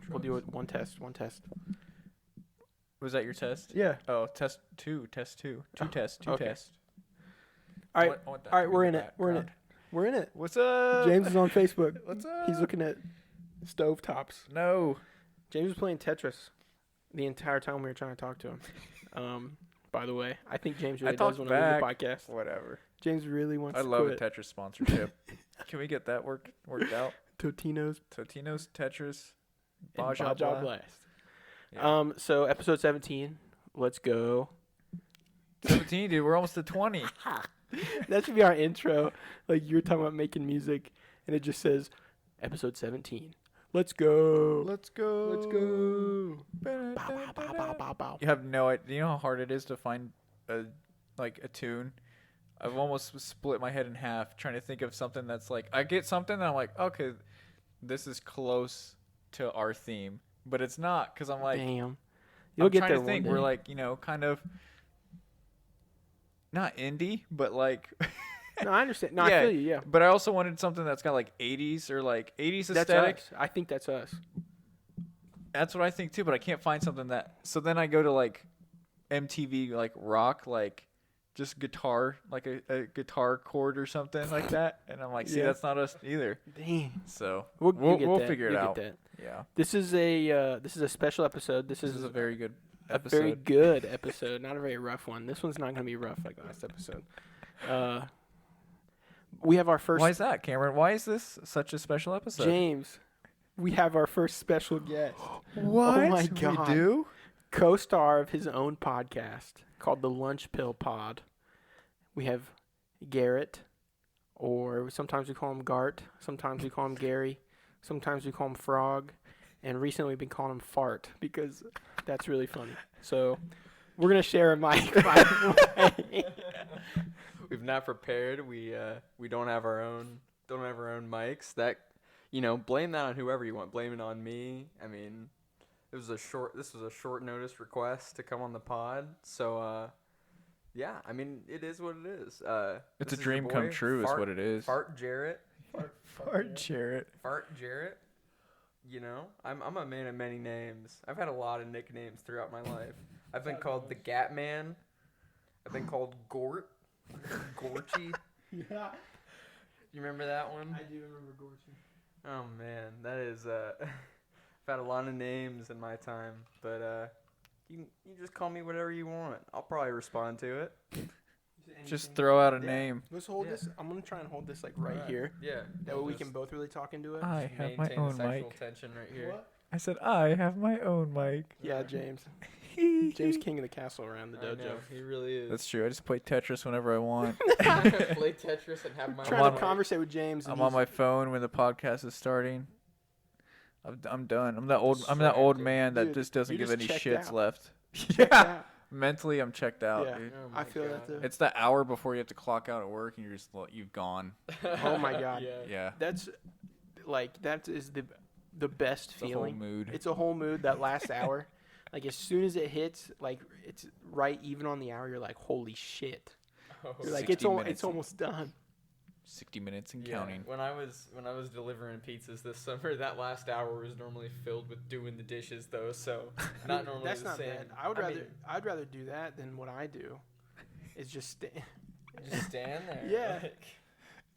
We'll do it. One test. Was that your test? Yeah. Oh, test two. Two tests. Okay. All right. We're in it. What's up? James is on Facebook. What's up? He's looking at stovetops. No. James was playing Tetris the entire time we were trying to talk to him. By the way, I think James really does want to leave the podcast. Whatever. James really wants to love quit. a Tetris sponsorship. Can we get that worked out? Totino's, Tetris, and Baja Blast. Yeah. So episode 17. Let's go. 17, dude. We're almost to 20. That should be our intro. Like you were talking about making music, and it just says episode 17. Let's go. Let's go. Bow, bow, bow, bow, bow, bow. You have no idea. You know how hard it is to find a tune? I've almost split my head in half trying to think of something that's like, I get something and I'm like, okay, this is close to our theme, but it's not, because I'm like, damn. You'll get there one day. We're like, kind of not indie, but like. No, I understand. No, yeah, I feel you, yeah. But I also wanted something that's got like 80s or like 80s aesthetic. That's us. I think that's us. That's what I think too, but I can't find something that. So then I go to like MTV, like rock, like just guitar, like a guitar chord or something like that. And I'm like, see, that's not us either. Dang. So we'll figure it out. Yeah. This is a special episode. This is a very good episode. A very good episode, not a very rough one. This one's not going to be rough like last episode. We have our first. Why is that, Cameron? Why is this such a special episode? James, we have our first special guest. What? Oh my God. We do? Co-star of his own podcast called the Lunchpill Pod. We have Garrett, or sometimes we call him Gart, sometimes we call him Gary, sometimes we call him Frog, and recently we've been calling him Fart because that's really funny. So we're gonna share a mic. We've not prepared. We don't have our own mics. That, blame that on whoever you want. Blame it on me. I mean, this was a short notice request to come on the pod. So yeah, I mean, it is what it is. It's a dream come true is what it is. Fart Jarrett. Fart Jarrett. Fart Jarrett. I'm a man of many names. I've had a lot of nicknames throughout my life. I've been called the Gat Man. I've been called Gort. Gorchy. Yeah. You remember that one? I do remember Gorchy. Oh man, that is I've had a lot of names in my time, but you just call me whatever you want. I'll probably respond to it. Just throw out a name. Let's hold this. I'm gonna try and hold this like right here. Yeah. That way we can both really talk into it. I have my own mic. Tension right here. What? I said I have my own mic. Yeah, James. James King of the Castle around the dojo. I know, he really is. That's true. I just play Tetris whenever I want. Play Tetris and have my. Trying to conversate with James. I'm on my phone when the podcast is starting. I'm done. I'm that old man that just doesn't give any shits left. Yeah. Mentally, I'm checked out. Yeah, dude. I feel that too. It's the hour before you have to clock out at work, and you've gone. Oh my God. Yeah. That's like that is the best feeling. It's a whole mood. It's a whole mood that last hour. Like as soon as it hits, like it's right even on the hour, you're like, holy shit. You're like it's almost done. 60 minutes and counting. When I was delivering pizzas this summer, that last hour was normally filled with doing the dishes though, so not normally That's the not same. bad. I'd rather do that than what I do. Is just stand there. Yeah.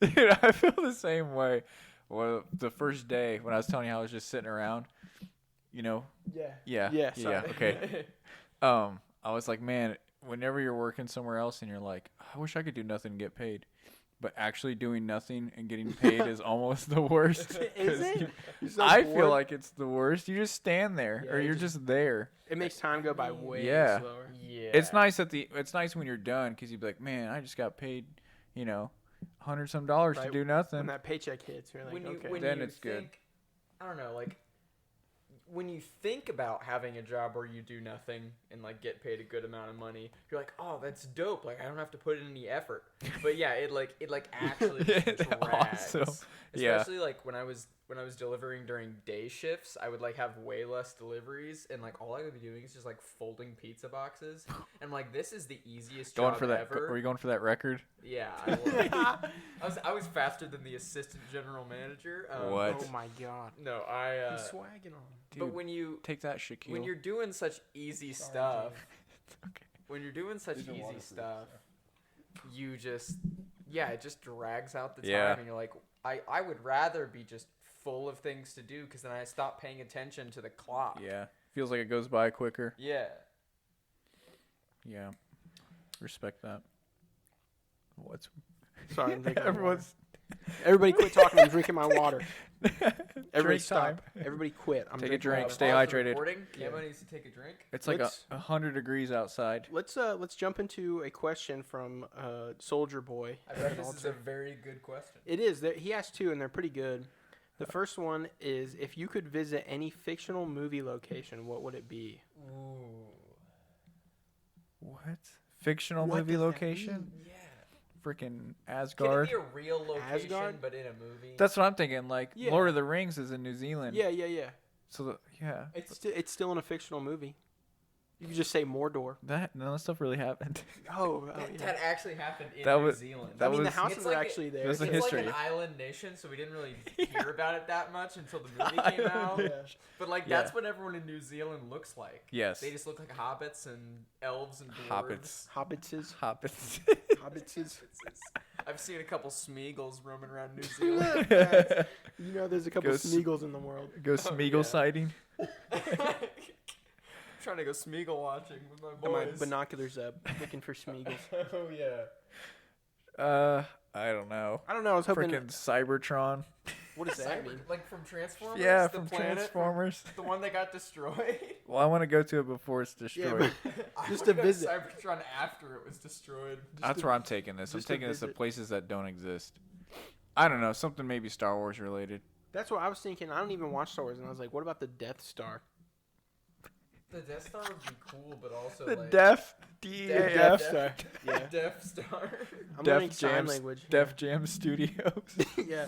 Dude, I feel the same way. Well, the first day when I was telling you how I was just sitting around, Yeah. Okay. I was like, man, whenever you're working somewhere else and you're like, I wish I could do nothing and get paid. But actually doing nothing and getting paid is almost the worst. Is it? I feel like it's the worst. You just stand there, or you're just there. It makes time go by way slower. Yeah. It's nice when you're done because you'd be like, man, I just got paid, $100-some to do nothing. When that paycheck hits, you're like, okay. Then it's good. I don't know, like when you think about having a job where you do nothing and like get paid a good amount of money, you're like, oh, that's dope. Like I don't have to put in any effort. But yeah, it actually just drags. Awesome. Especially like when I was delivering during day shifts, I would like have way less deliveries and like all I would be doing is just like folding pizza boxes. And like this is the easiest job ever. Were you going for that record? Yeah, I was faster than the assistant general manager. What? Oh my God. No, He's swagging on. Dude, but when you take that, Shaquille. when you're doing such easy stuff, when you're doing such easy stuff, you just it just drags out the time, and you're like, I would rather be just full of things to do because then I stop paying attention to the clock. Yeah, feels like it goes by quicker. Yeah. Respect that. What's Sorry, I'm drinking everybody quit talking. I'm drinking my water. Everybody Drink stop. time. Everybody quit. I'm Take a drinking drink. water. Stay hydrated. Camo needs to take a drink. It's like Let's- 100 degrees outside. Let's jump into a question from Soldier Boy. I bet this is a very good question. It is. He asked two, and they're pretty good. The first one is, if you could visit any fictional movie location, what would it be? Ooh. What? Fictional What movie does that location? Yeah. Freaking Can Asgard. it be a real location, Asgard? but in a movie? That's what I'm thinking. Like Yeah. Lord of the Rings is in New Zealand. Yeah. So It's still in a fictional movie. You could just say Mordor. none of that stuff really happened. Oh, That actually happened in That New was- Zealand. that I mean, the was- houses It's are like actually there. There's a It's history. like an island nation, so we didn't really hear about it that much until the movie came out. Yeah. But like Yeah. that's what everyone in New Zealand looks like. Yes. They just look like hobbits and elves and dwarves. Hobbits. Hobbitses. Hobbits. Hobbitses. I've seen a couple Smeagol's roaming around New Zealand. You know, there's a couple Ghosts. Smeagol's in the world. Go Smeagol yeah. sighting. Trying to go Smeagol watching with my Got my boys. binoculars up, looking for Smeagol's. Oh yeah. I don't know. I don't know. I was hoping. Freaking Cybertron. What does that mean? Like from Transformers? Yeah, the from planet Transformers. the one that got destroyed. Well, I want to go to it before it's Yeah, destroyed. I Just wanna to go visit. Cybertron after it was destroyed. That's where I'm taking this. I'm just to taking this to visit. places that don't exist. I don't know. Something maybe Star Wars related. That's what I was thinking. I don't even watch Star Wars, and I was like, what about the Death Star? The Death Star would be cool, but also The like Def Death Deaf Star. Yeah. Death Star. I'm Def learning sign Jam language. Def Jam Studios. Yeah.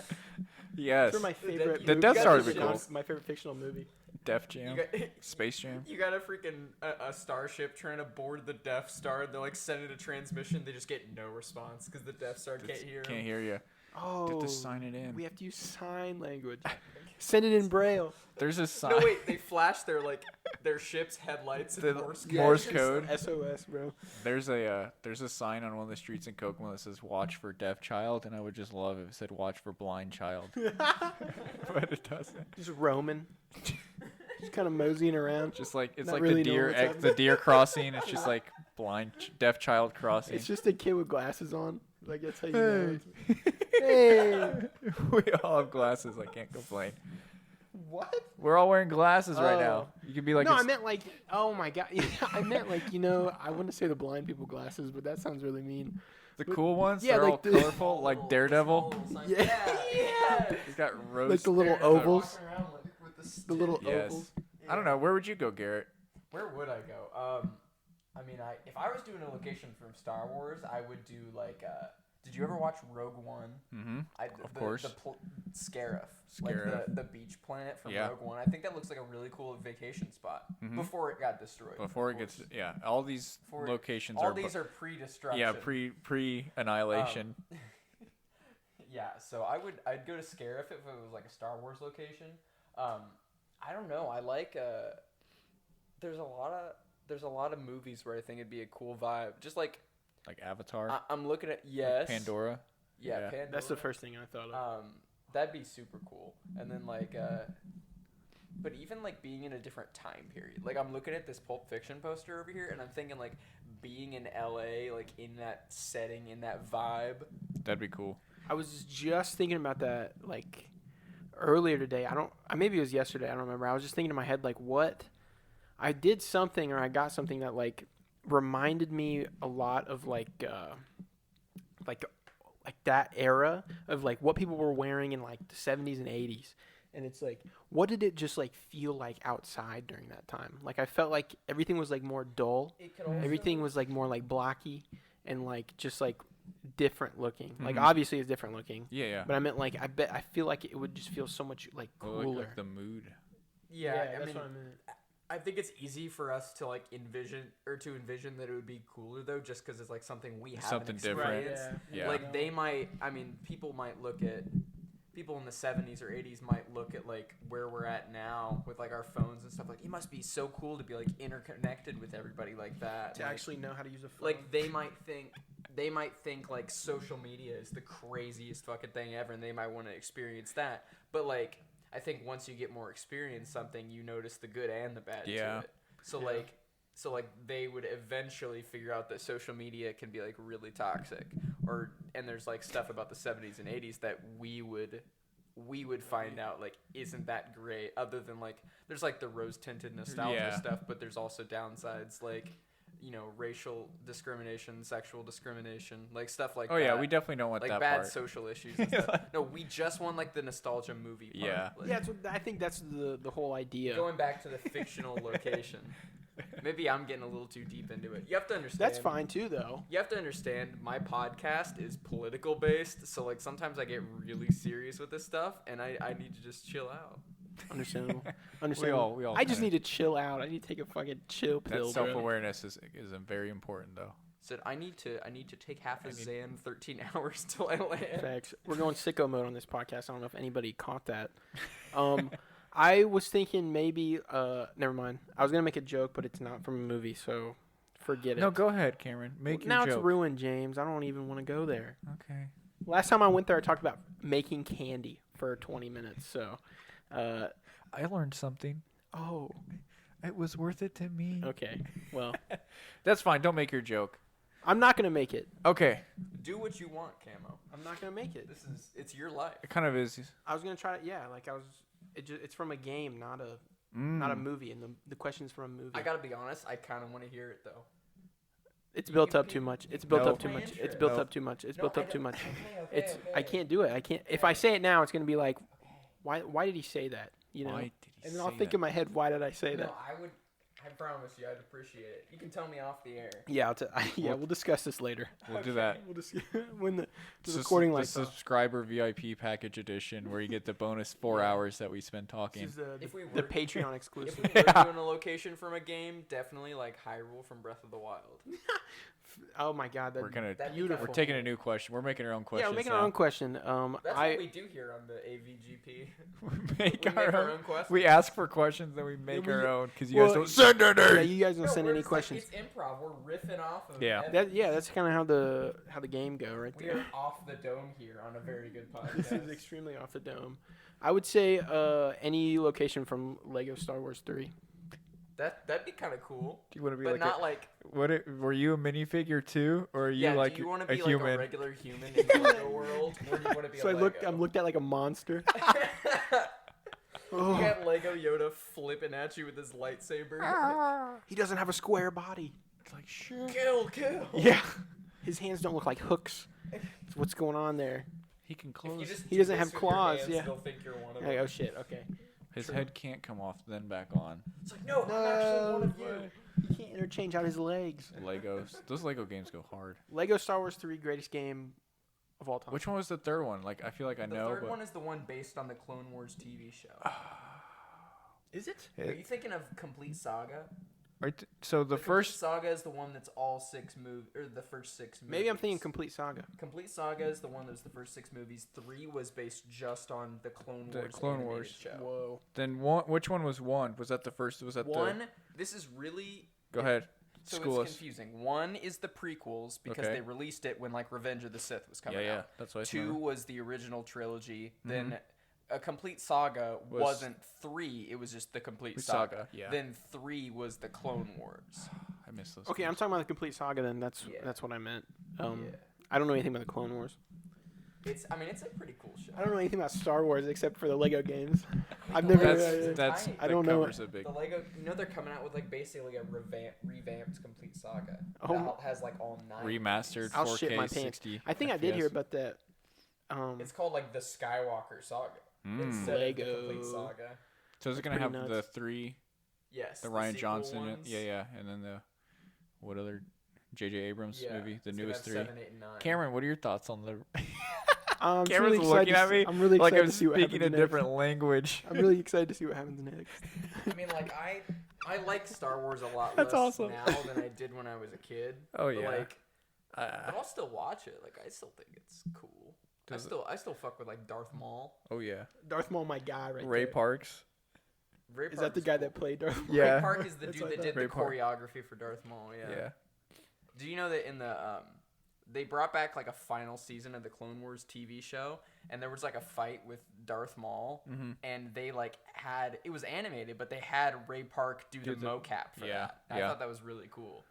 Yes. They're my favorite. The movie- Death Star would be fictional- cool. My favorite fictional movie. Def Jam. You got, Space Jam. you got a freaking a starship trying to board the Death Star. They're like sending a transmission. They just get no response because the Death Star can't hear 'em. Can't hear you. Oh. Did to sign it in. We have to use sign language. Send it in Braille. There's a sign. No wait, they flash their ship's headlights in The Morse code. Morse code. SOS, bro. There's a sign on one of the streets in Kokomo that says "Watch for Deaf Child," and I would just love if it said "Watch for Blind Child," but it doesn't. Just roaming. Just kind of moseying around. Just like it's Not like really the knowing deer what's the happening. deer crossing. It's just like deaf child crossing. It's just a kid with glasses on. Like, that's how you know. Hey. We all have glasses. I can't complain. What? We're all wearing glasses right Oh. now. You could be like, No, a I meant like, oh my god. Yeah, I meant like, I wouldn't say the blind people glasses, but that sounds really mean. the cool ones. Yeah, They're like all the- colorful, like Daredevil. Yeah. Yeah. He's got rose. Like the little Daredevil ovals. walking around with the The stick. little Yes. ovals. I don't know. Where would you go, Garrett? Where would I go? I mean, if I was doing a location from Star Wars, I would do like. Did you ever watch Rogue One? Mm-hmm. Of The course. Scarif. Scarif. Like the beach planet from Yeah. Rogue One. I think that looks like a really cool vacation spot Mhm. before it got destroyed. Before of it gets, course. yeah, all these Before- locations All are. these are pre-destruction. Yeah, pre annihilation. Yeah, so I'd go to Scarif if it was like a Star Wars location. I don't know. I like there's a lot of movies where I think it'd be a cool vibe. Just like Like Avatar, I'm looking at Pandora. Yeah, Yeah. Pandora. That's the first thing I thought of. That'd be super cool. And then like but even like being in a different time period. Like I'm looking at this Pulp Fiction poster over here and I'm thinking like being in LA, like in that setting, in that vibe. That'd be cool. I was just thinking about that like earlier today. Maybe it was yesterday. I don't remember. I was just thinking in my head like, what? I did something or I got something that like reminded me a lot of like that era of like what people were wearing in like the 70s and 80s. And it's like, what did it just like feel like outside during that time? Like I felt like everything was like more dull. It could also Everything was like more like blocky and like just like different looking. Like Mhm. obviously it's different looking. Yeah. But I meant like I feel like it would just feel so much like Well, cooler. like the mood. Yeah, I mean what I meant. I think it's easy for us to like envision that it would be cooler though, just because it's like something we haven't Something different. experienced. Yeah. Like they might, I mean, people might look at people in the 70s or 80s might look at like where we're at now with like our phones and stuff. Like, it must be so cool to be like interconnected with everybody like that. To like, actually know how to use a phone. like they might think like social media is the craziest fucking thing ever, and they might want to experience that. But like, I think once you get more experience something, you notice the good and the bad to it. So like they would eventually figure out that social media can be like really toxic, and there's like stuff about the 70s and 80s that we would find out like isn't that great, other than like there's like the rose tinted nostalgia stuff, but there's also downsides like, you know, racial discrimination, sexual discrimination, like stuff like that. Oh yeah, we definitely don't want like that bad part. social issues and stuff. No, we just want like the nostalgia movie part. Yeah. Like, Yeah, I think that's the whole idea. going back to the fictional location. Maybe I'm getting a little too deep into it. You have to understand. That's fine too, though. You have to understand my podcast is political based, so like sometimes I get really serious with this stuff, and I need to just chill out. Understandable. Understandable. We all I just kinda- need to chill out. I need to take a fucking chill That pill. bro. self-awareness is very important though. Said I need to take half a Zan 13 hours till I land. Facts. We're going sicko mode on this podcast. I don't know if anybody caught that. I was thinking maybe. Never mind. I was gonna make a joke, but it's not from a movie, so forget it. No, go ahead, Cameron. Make now your joke. it's ruined, James. I don't even want to go there. Okay. Last time I went there, I talked about making candy for 20 minutes. So, I learned something. oh, It was worth it to me. okay. Well, That's fine. Don't make your joke. I'm not gonna make it. Okay. Do what you want, Camo. I'm not gonna make it. It's your life. It kind of is. I was gonna try it. Yeah, like I was. It's from a game, not a movie, and the question's from a movie. I gotta be honest. I kind of want to hear it though. It's built up too much. It's built No. up too much. It's No. built up too much. It's built up too much. It's. I can't do it. I can't. If I say it now, it's gonna be like, why did he say that? You know. Why did he And then I'll say think that? in my head, why did I say that? No, I promise you, I'd appreciate it. You can tell me off the air. Yeah, we'll discuss this later. We'll do that. We'll just when the This is recording the lights off. subscriber VIP package edition, where you get the bonus 4 hours that we spend talking. This is If we the were- Patreon If exclusive. we were doing a location from a game, definitely like Hyrule from Breath of the Wild. Oh my God, We're gonna. That'd be beautiful. We're taking a new question. We're making our own Yeah, questions. we're making now. our own question. That's I what we do here on the AVGP. make We make our own questions. We ask for questions and we make we- our own because you well, guys don't send yeah, any. you guys don't No, send we're any just, like, questions. it's improv. We're riffing off of. Yeah. That's kind of how the game go right We there. are off the dome here on a very good This podcast. is extremely off the dome. I would say any location from Lego Star Wars 3. That'd be kind of cool, Do you want to be but like? not like. Were you a minifigure too, or are you Yeah, like do you want to a be like human? a regular human in the Lego world, or do you want to be So a Lego? I'm looked at like a monster. You Oh, got Lego Yoda flipping at you with his lightsaber. he doesn't have a square body. It's like shit. Kill. Yeah, his hands don't look like hooks. That's what's going on there? He can If close. you just He do doesn't this have with your claws, hands, yeah. they'll think you're one of Like, them. oh shit. Okay. His True. head can't come off, then back on. It's like, no, I'm actually one of you. You can't interchange out his legs. Legos. Those Lego games go hard. Lego Star Wars 3, greatest game of all time. Which one was the third one? Like I feel like I The know, third but one is the one based on the Clone Wars TV show. Is it? Are you thinking of Complete Saga? right. So the Complete first. Saga is the one that's all 6 movies, or the first 6 movies. Maybe I'm thinking Complete Saga. Complete Saga is the one that was the first 6 movies. 3 was based just on the Clone The Wars Clone animated Wars. show. Whoa. Then one. Which one was one? Was that the first? Was that One, this is really... the? Go ahead. So School it's us. confusing. 1 is the prequels because Okay. they released it when like Revenge of the Sith was coming Yeah, out. that's what I 2 remember. was the original trilogy. Then A Complete Saga Was- wasn't 3, it was just the Complete Complete Saga. Saga, yeah. Then 3 was the Clone Wars. I missed those. Okay, I'm games. talking about the Complete Saga. Then that's Yeah. what I meant. Yeah. I don't know anything about the Clone Wars. It's a pretty cool show. I don't know anything about Star Wars except for the Lego games. I've the never. Legos- That's I that don't know covers a big. The Lego, they're coming out with like basically a revamped Complete Saga. Oh. That has like all 9. Remastered I'll 4K shit my pants. 60. I think I did hear about that. It's called like the Skywalker Saga. Mm. Instead of Lego. the Complete Saga. So is it That's gonna have pretty the nuts. 3, Yes. the Ryan sequel Johnson? ones. Yeah, and then the what other J.J. Abrams Yeah, movie, the it's gonna newest have 3. 7, 8, and 9. Cameron, what are your thoughts on the? I'm Cameron's really looking excited at me I'm really like excited I'm to see what speaking a happens different language. next. I'm really excited to see what happens next. I mean, like I like Star Wars a lot That's less awesome. now than I did when I was a kid. Oh But, yeah. like, but I'll still watch it. Like I still think it's cool. I still fuck with like Darth Maul. Oh yeah. Darth Maul, my guy, right Ray there. Parks. Ray Is Park that the guy that played Darth Maul? Yeah. Ray Park is the That's dude what I that did thought. the Ray Park. choreography for Darth Maul. Yeah. Yeah. Do you know that in the they brought back like a final season of the Clone Wars TV show, and there was like a fight with Darth Maul, and they like had it was animated, but they had Ray Park do the mocap for that. And I thought that was really cool,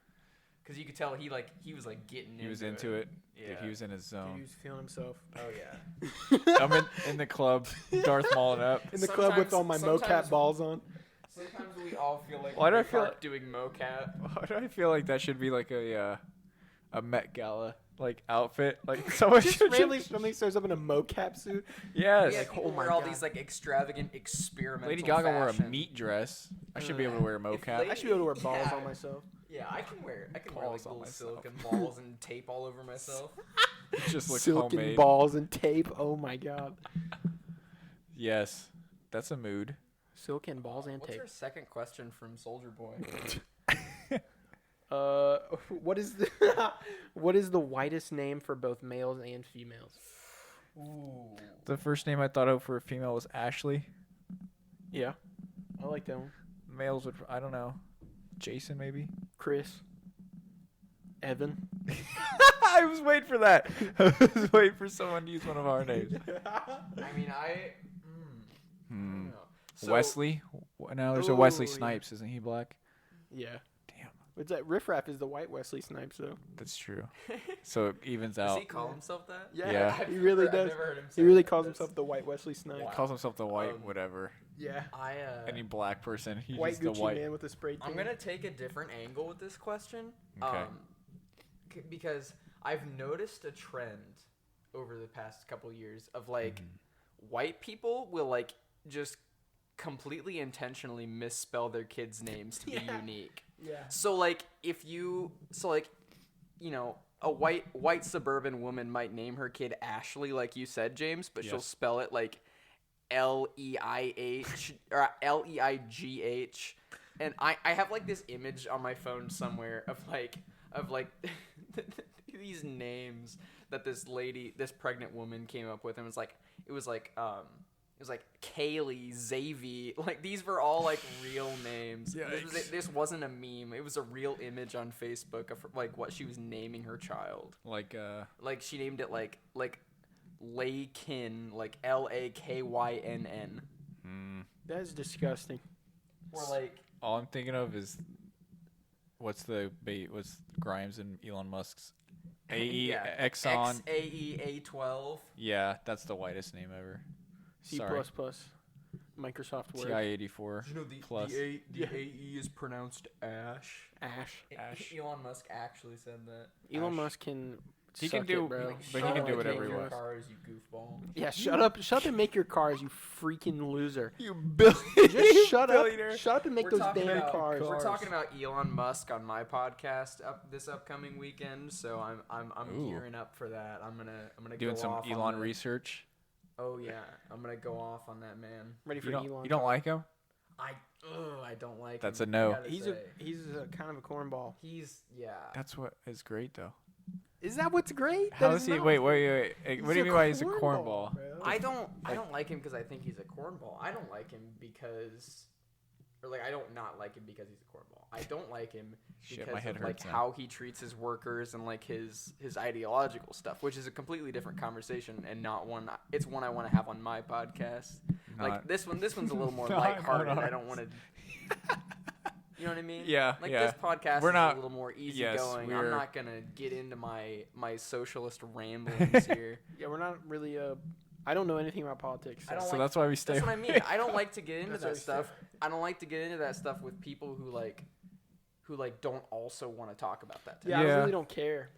because you could tell he was like getting He was into it. Yeah. Dude, he was in his zone. He was feeling himself. Oh yeah. I'm in the club, Darth Mauling up. In the club with all my mocap sometimes- balls on. Sometimes we all feel like Why do I Ray feel Park doing mocap. Why do I feel like that should be like a Met Gala like outfit? Like someone Just should randomly somebody shows up in a mocap suit. Yes. Yeah, Like, people oh my wear all God. these like extravagant experimental Lady Gaga wore a fashion. meat dress. I should be able to wear a mocap. Lady- I should be able to wear balls Yeah. on myself. Yeah, I can wear like Balls on little myself. silicone balls and tape all over myself. It just looks Silken homemade. balls and tape. Oh my god. Yes. That's a mood. Silken balls and What's tape. our second question from Soldier Boy? What is the what is the whitest name for both males and females? Ooh. The first name I thought of for a female was Ashley. Yeah, I like that one. Males would, I don't know, Jason maybe. Chris, Evan. I was waiting for that. I was waiting for someone to use one of our names. I mean, I don't know. So, Wesley. No, there's a Wesley Ooh, yeah. Snipes. Isn't he black? Yeah. Damn, What's that? Riff Raff is the white Wesley Snipes though. that's true. So it evens Does out. he call himself that? Yeah. I've he really never- I've does. never heard him He say really that. calls That's- himself the white Wesley Snipes. He calls himself the white whatever. Yeah. I Any black person. He's White just the Gucci white. man with a spray tan. I'm gonna take a different angle with this question. Okay. Because I've noticed a trend over the past couple years of like white people will like just completely intentionally misspell their kids' names to be Yeah. unique. Yeah. So like you know, a white suburban woman might name her kid Ashley, like you said, James, but she'll Yes. spell it like Leih or Leigh, and I have like this image on my phone somewhere of like these names that this pregnant woman came up with, and it was like Kaylee, Xavier, like these were all like real names. Yikes. This wasn't a meme. It was a real image on Facebook of like what she was naming her child. Like Like she named it like Lakin, like Lakynn. That is disgusting. Or like all I'm thinking of is what's Grimes and Elon Musk's Exxon. XAEA12. Yeah, that's the whitest name ever. C++, Sorry. Microsoft Word, TI-84 plus. the AE is pronounced Ash. Ash. Ash. Elon Musk actually said that. Elon Ash. Musk can. He suck can do- it, bro. but Shut he can up do and whatever make he your wants. cars, you goofball. Yeah, shut up and make your cars, you freaking loser. You billionaire. Just shut up and make We're those talking damn about- cars. We're talking about Elon Musk on my podcast this upcoming weekend, so I'm Ooh. gearing up for that. I'm gonna Doing go some off on Elon the- research. Oh yeah, I'm gonna go off on that man. Ready for You Elon? don't like him? I don't like. That's him, a no. I gotta He's say. a kind of a cornball. He's yeah. That's what is great though. Is that what's great? How That is is he? not- Wait. What He's do you mean by he's a cornball? bro. I don't like him because I think he's a cornball. I don't like him because, or like I don't not like him because he's a cornball. I don't like him Shit, because my head of like hurts now. how he treats his workers and like his ideological stuff, which is a completely different conversation and not one. It's one I want to have on my podcast. Like Not- this one's a little more Not lighthearted. on I don't want to. You know what I mean? Yeah, Like yeah. this podcast We're is not- a little more yes, easygoing. I'm we're- not gonna get into my socialist ramblings here. Yeah, we're not really. I don't know anything about politics. I don't So like- that's why we stay. That's what I mean. I don't like to get into That's that what I stuff. I don't like to get into that stuff with people who don't also want to talk about that. Yeah, I Yeah. really don't care.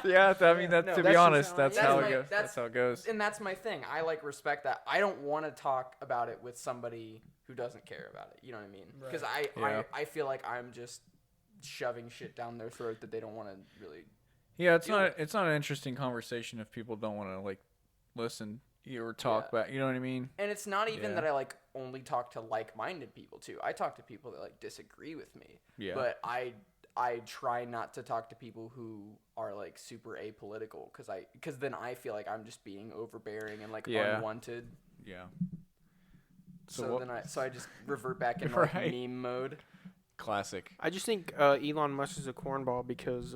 Yeah, I mean that. No, to that's be just honest, how that's I how am. it goes. That's- That's how it goes. And that's my thing. I like respect that. I don't want to talk about it with somebody who doesn't care about it. You know what I mean? Because Yeah. I feel like I'm just shoving shit down their throat that they don't want to really. Yeah, it's deal not. with. It's not an interesting conversation if people don't want to like listen or talk Yeah. about. You know what I mean? And it's not even Yeah. that I like only talk to like-minded people too. I talk to people that like disagree with me. Yeah. But I I try not to talk to people who are like super apolitical because then I feel like I'm just being overbearing and like unwanted. Yeah. So I just revert back into like meme mode. Classic. I just think Elon Musk is a cornball because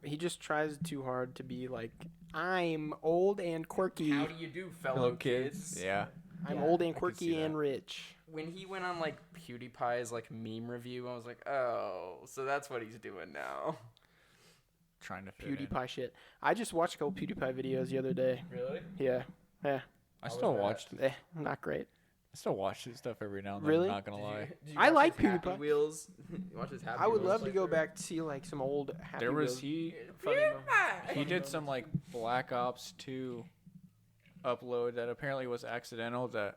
he just tries too hard to be like, I'm old and quirky. How do you do, fellow kids? Yeah. I'm old and quirky and rich. When he went on like PewDiePie's like meme review, I was like, oh, so that's what he's doing now. Trying to fit PewDiePie shit. I just watched a couple PewDiePie videos the other day. Really? Yeah. I still watched. Not great. I still watch his stuff every now and then. Really? I'm not gonna lie. Did you I watch like his Happy PewDiePie. Wheels? You watch his Happy I would Wheels love to go playthrough? back to see like some old Happy There was Wheels funny moments. he did some like Black Ops 2 upload that apparently was accidental. That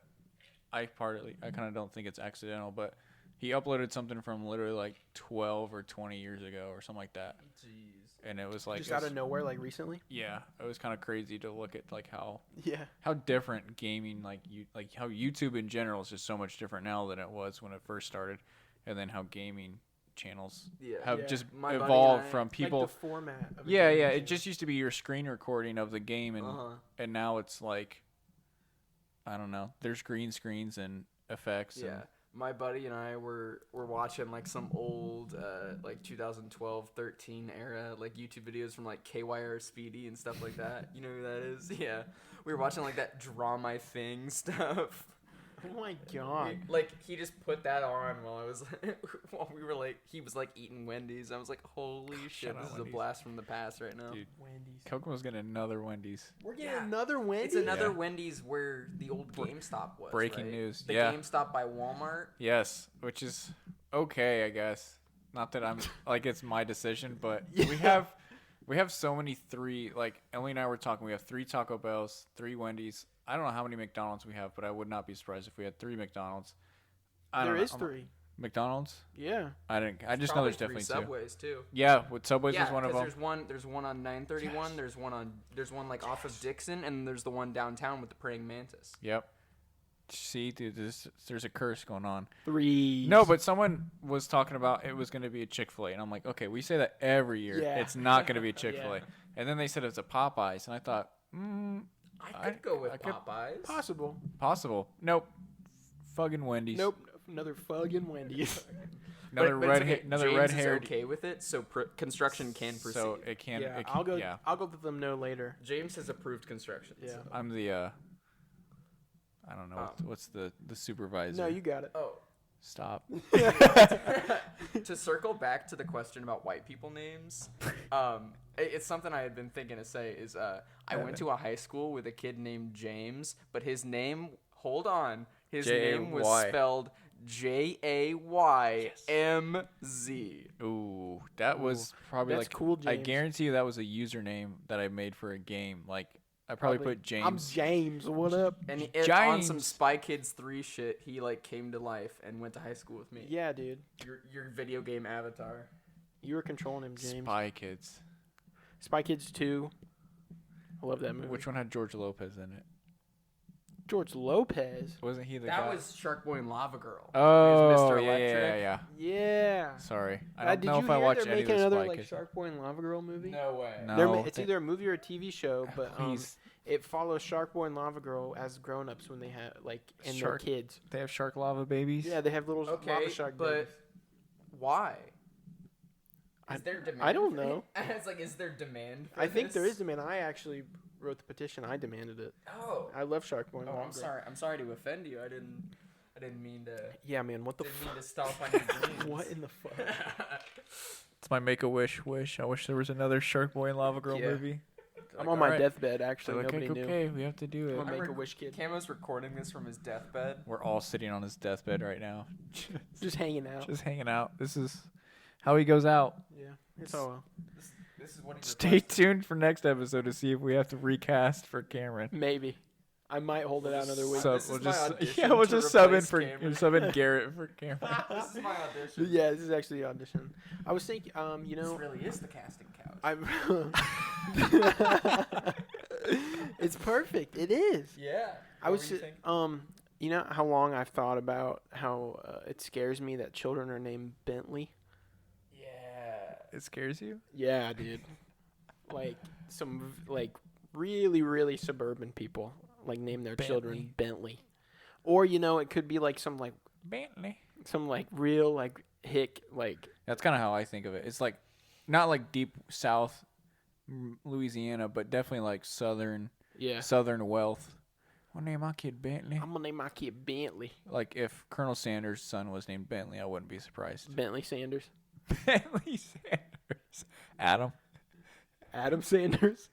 I kind of don't think it's accidental, but he uploaded something from literally like 12 or 20 years ago or something like that. Jeez. And it was like Just out of nowhere, like recently. Yeah, it was kind of crazy to look at like how Yeah. different gaming like how YouTube in general is just so much different now than it was when it first started, and then how gaming channels have just My buddy evolved and I- from people. Like the format. Of a Yeah, game yeah. channel. It just used to be your screen recording of the game, and now it's like, I don't know. There's green screens and effects. Yeah. My buddy and I were watching like some old like 2012, 13 era like YouTube videos from like KYR Speedy and stuff like that. You know who that is? Yeah. We were watching like that Draw My Thing stuff. Oh my god. Like he just put that on while we were like he was like eating Wendy's. I was like, holy shit, this is Wendy's. a blast from the past right now. Dude, Wendy's. Kokomo's getting another Wendy's. We're getting another Wendy's. It's another Yeah. Wendy's where the old GameStop was. Breaking right? news. The Yeah. GameStop by Walmart. Yes, which is okay, I guess. Not that I'm like it's my decision, but Yeah. we have so many like Emily and I were talking. We have 3 Taco Bells, 3 Wendy's. I don't know how many McDonald's we have, but I would not be surprised if we had 3 McDonald's. There is 3. McDonald's? Yeah. I just know there's definitely 2. Subways too. Yeah, with Subways was one of them. There's one on 931. Yes. There's one like off of Dixon, and there's the one downtown with the praying mantis. Yep. See, dude, there's a curse going on. 3. No, but someone was talking about it was going to be a Chick-fil-A, and I'm like, okay, we say that every year. Yeah. It's not going to be a Chick-fil-A. Yeah. And then they said it's a Popeyes, and I thought, I could go with I could- Popeyes. Possible. possible. Nope. Fucking Wendy's. Nope. Another fucking Wendy's. Another But it's okay. James red is haired. okay with it, so construction can proceed. So it can. Yeah, it can I'll go. Yeah. I'll go let them know later. James has approved construction. Yeah. so- I'm the. I don't know what's the supervisor. No, you got it. Oh, Stop. to circle back to the question about white people names, it's something I had been thinking to say is I went to a high school with a kid named James, but his name, hold on, his name was J-A-Y. spelled Jaymz. Ooh, that was probably That's like cool, I James. guarantee you that was a username that I made for a game. Like I probably put James. I'm James. What up? And on James. some Spy Kids 3 shit, he like came to life and went to high school with me. Yeah, dude. Your video game avatar. You were controlling him, James. Spy Kids. Spy Kids 2. I love that movie. Which one had George Lopez in it? George Lopez. Wasn't he the That guy? was Shark Boy and Lava Girl. Oh, He was Mr. yeah, Electric. yeah. Yeah. Sorry, I don't Did know you if I hear watched they're any of making the another Spy like Kids. Shark Boy and Lava Girl movie? No way. No. It's either a movie or a TV show, but Please. it follows Shark Boy and Lava Girl as grown-ups when they have like and their Shark- kids. They have shark lava babies. Yeah, they have little Okay, lava shark but babies. why? Is there demand? I don't for it? know. It's like, is there demand for I think there this? is demand. I actually wrote the petition. I demanded it. Oh. I love Shark Boy and Oh, Lava I'm Girl. sorry. I'm sorry to offend you. I didn't mean to. Yeah, man. What the Didn't fuck? mean to stomp on your dreams. What in the fuck? It's my Make-A-Wish wish. I wish there was another Shark Boy and Lava Girl Yeah. movie. I'm on my alright. deathbed. So Actually, like, nobody knew. okay, we have to do it. I'm a I'm Make-A-Wish kid. Camo's recording this from his deathbed. We're all sitting on his deathbed right now, Just hanging out. just hanging out. This is how he goes out. Yeah. It's all well. This is what he Stay requested. tuned for next episode to see if we have to recast for Cameron. Maybe. I might hold it out another week. So- Sub, this we'll is my just audition we'll to just sub in replace for Cameron. sub in Garrett for Cameron. This is my audition. Yeah, this is actually the audition. I was thinking, you This know, really is the casting couch. I'm. It's perfect. It is. Yeah. I was, you know how long I've thought about how it scares me that children are named Bentley. It scares you? Yeah, dude. Like some like really really suburban people like name their children Bentley, or it could be like some like Bentley. some like real like hick like. That's kind of how I think of it. It's like not like deep South Louisiana, but definitely like southern wealth. I'll name my kid Bentley. I'm gonna name my kid Bentley. Like if Colonel Sanders' son was named Bentley, I wouldn't be surprised. Bentley Sanders. Bentley Sanders. Adam Sanders.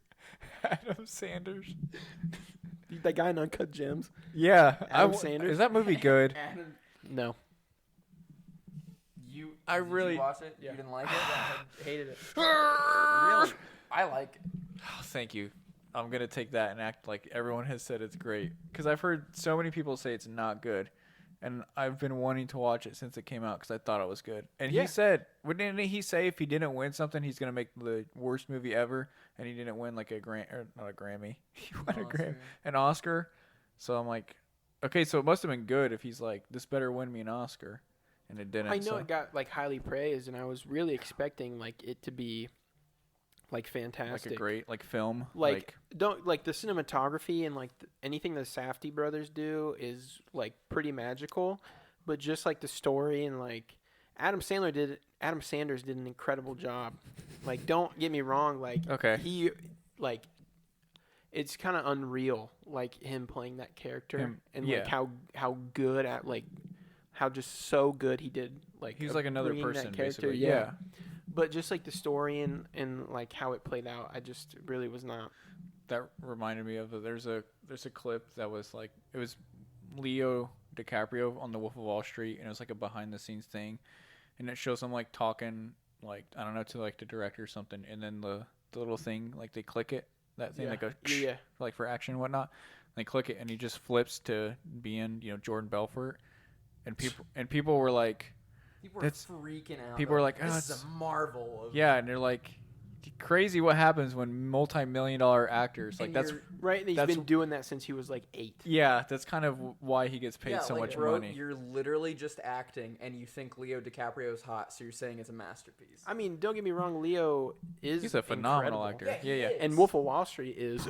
Adam Sanders. That guy in Uncut Gems. Yeah. Adam Sanders. Is that movie good? No. Did really- you watch it? Yeah. You didn't like it? I hated it. Really? I like it. Oh, thank you. I'm going to take that and act like everyone has said it's great. Because I've heard so many people say it's not good. And I've been wanting to watch it since it came out because I thought it was good. And Yeah. he said, didn't he say if he didn't win something, he's going to make the worst movie ever? And he didn't win like not a Grammy. He won an Oscar. So I'm like, okay, so it must have been good if he's like, this better win me an Oscar. And it didn't. I know it got like highly praised, and I was really expecting like it to be like fantastic, like a great like film. Like don't like the cinematography and like anything the Safdie brothers do is like pretty magical, but just like the story and like Adam Sanders did an incredible job. Like don't get me wrong, like Okay. he like it's kind of unreal like him playing that character and like how good at like how just so good he did like he's like another bringing that person character, basically. yeah. But just like the story and like how it played out, I just really was not. That reminded me of there's a clip that was like it was Leo DiCaprio on The Wolf of Wall Street, and it was like a behind the scenes thing, and it shows him like talking like I don't know to like the director or something, and then the little thing like they click it that thing that goes like for action and whatnot, and they click it and he just flips to being Jordan Belfort, and people were like. People were freaking out. People were like, "Oh, this is a marvel." Yeah, and they're like, "Crazy what happens when multi-million-dollar actors like that's right." He's been doing that since he was like 8. Yeah, that's kind of why he gets paid so much money. You're literally just acting, and you think Leo DiCaprio is hot, so you're saying it's a masterpiece. I mean, don't get me wrong, Leo is a phenomenal incredible. actor. Yeah. And Wolf of Wall Street is.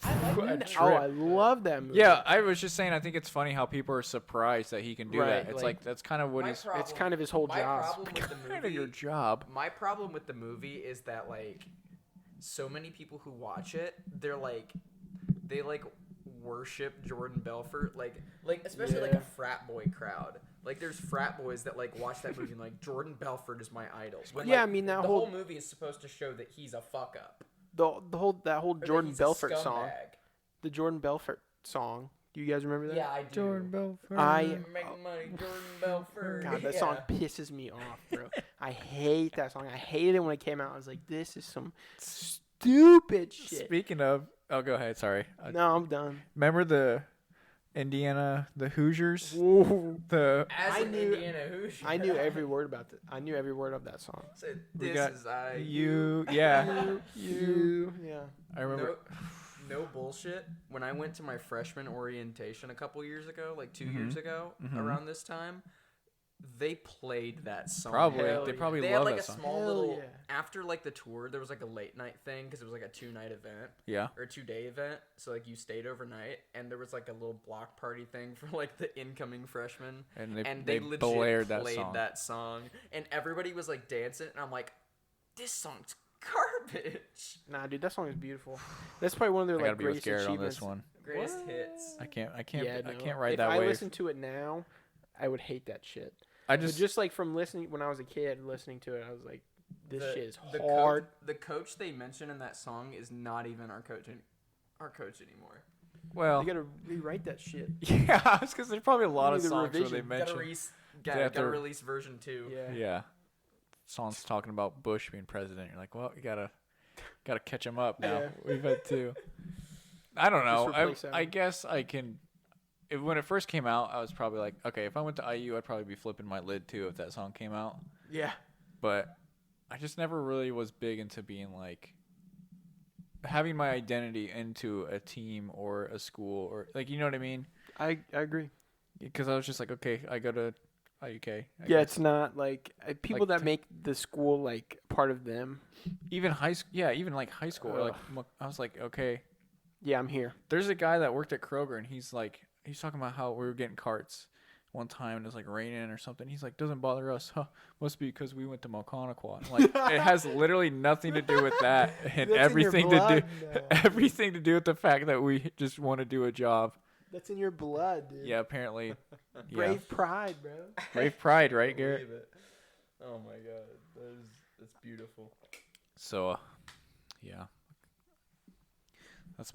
I love that movie. Yeah, I was just saying. I think it's funny how people are surprised that he can do that. It's like that's kind of what he's. It's kind of his whole job. Problem with the movie, kind of your job. My problem with the movie is that like, so many people who watch it, they worship Jordan Belfort, like especially like a frat boy crowd. Like there's frat boys that like watch that movie and like Jordan Belfort is my idol. When, I mean that the whole movie is supposed to show that he's a fuck up. That whole Jordan Belfort song. The Jordan Belfort song. Do you guys remember that? Yeah, I do. Jordan Belfort. I make money, Jordan Belfort. God, that song pisses me off, bro. I hate that song. I hated it when it came out. I was like, this is some stupid shit. Speaking of, go ahead. Sorry. No, I'm done. Remember the Hoosiers? Ooh. Indiana Hoosier. I knew every word about that. I knew every word of that song. So this is you. Yeah. You. Yeah. I remember. No bullshit. When I went to my freshman orientation a couple years ago, like 2 years ago, around this time, they played that song. They probably they love had like that a song. small little after like the tour. There was like a late night thing because it was like a 2-night event. Yeah. Or a 2-day event. So like you stayed overnight, and there was like a little block party thing for like the incoming freshmen. And they legit blared played that song. and everybody was like dancing, and I'm like, this song's garbage. Nah, dude, that song is beautiful. That's probably one of their like greatest Garrett achievements. On this one. Greatest hits. I can't No. ride if that I wave. listen to it now, I would hate that shit. I But just like from listening when I was a kid, listening to it, I was like, this shit is the hard. The coach they mention in that song is not even our coach anymore. well, You gotta rewrite that shit. yeah, because there's probably a lot of Need a songs where revision. they mention. Gotta release version 2. Yeah. Songs talking about Bush being president. You're like, well, you gotta catch him up now. Yeah. We've had 2. I don't know. Just replace I guess I can. When it first came out, I was probably like, okay, if I went to IU, I'd probably be flipping my lid too if that song came out. Yeah. But I just never really was big into being like having my identity into a team or a school or like, you know what I mean? I agree. Because I was just like, okay, I go to IUK. Yeah, it's not like people Like that make the school like part of them. even high school. Yeah, even like high school. Like I was like, okay. Yeah, I'm here. There's a guy that worked at Kroger, and he's talking about how we were getting carts one time, and it was like raining or something. He's like, doesn't bother us. Huh? Must be because we went to Malconaquah. Like, it has literally nothing to do with that, and That's everything in your to blood, do though. everything to do with the fact that we just want to do a job. That's in your blood, dude. Yeah, apparently. Yeah. Brave pride, bro. Brave pride, right, I Garrett? believe it. Oh my god, that's beautiful. So, yeah. That's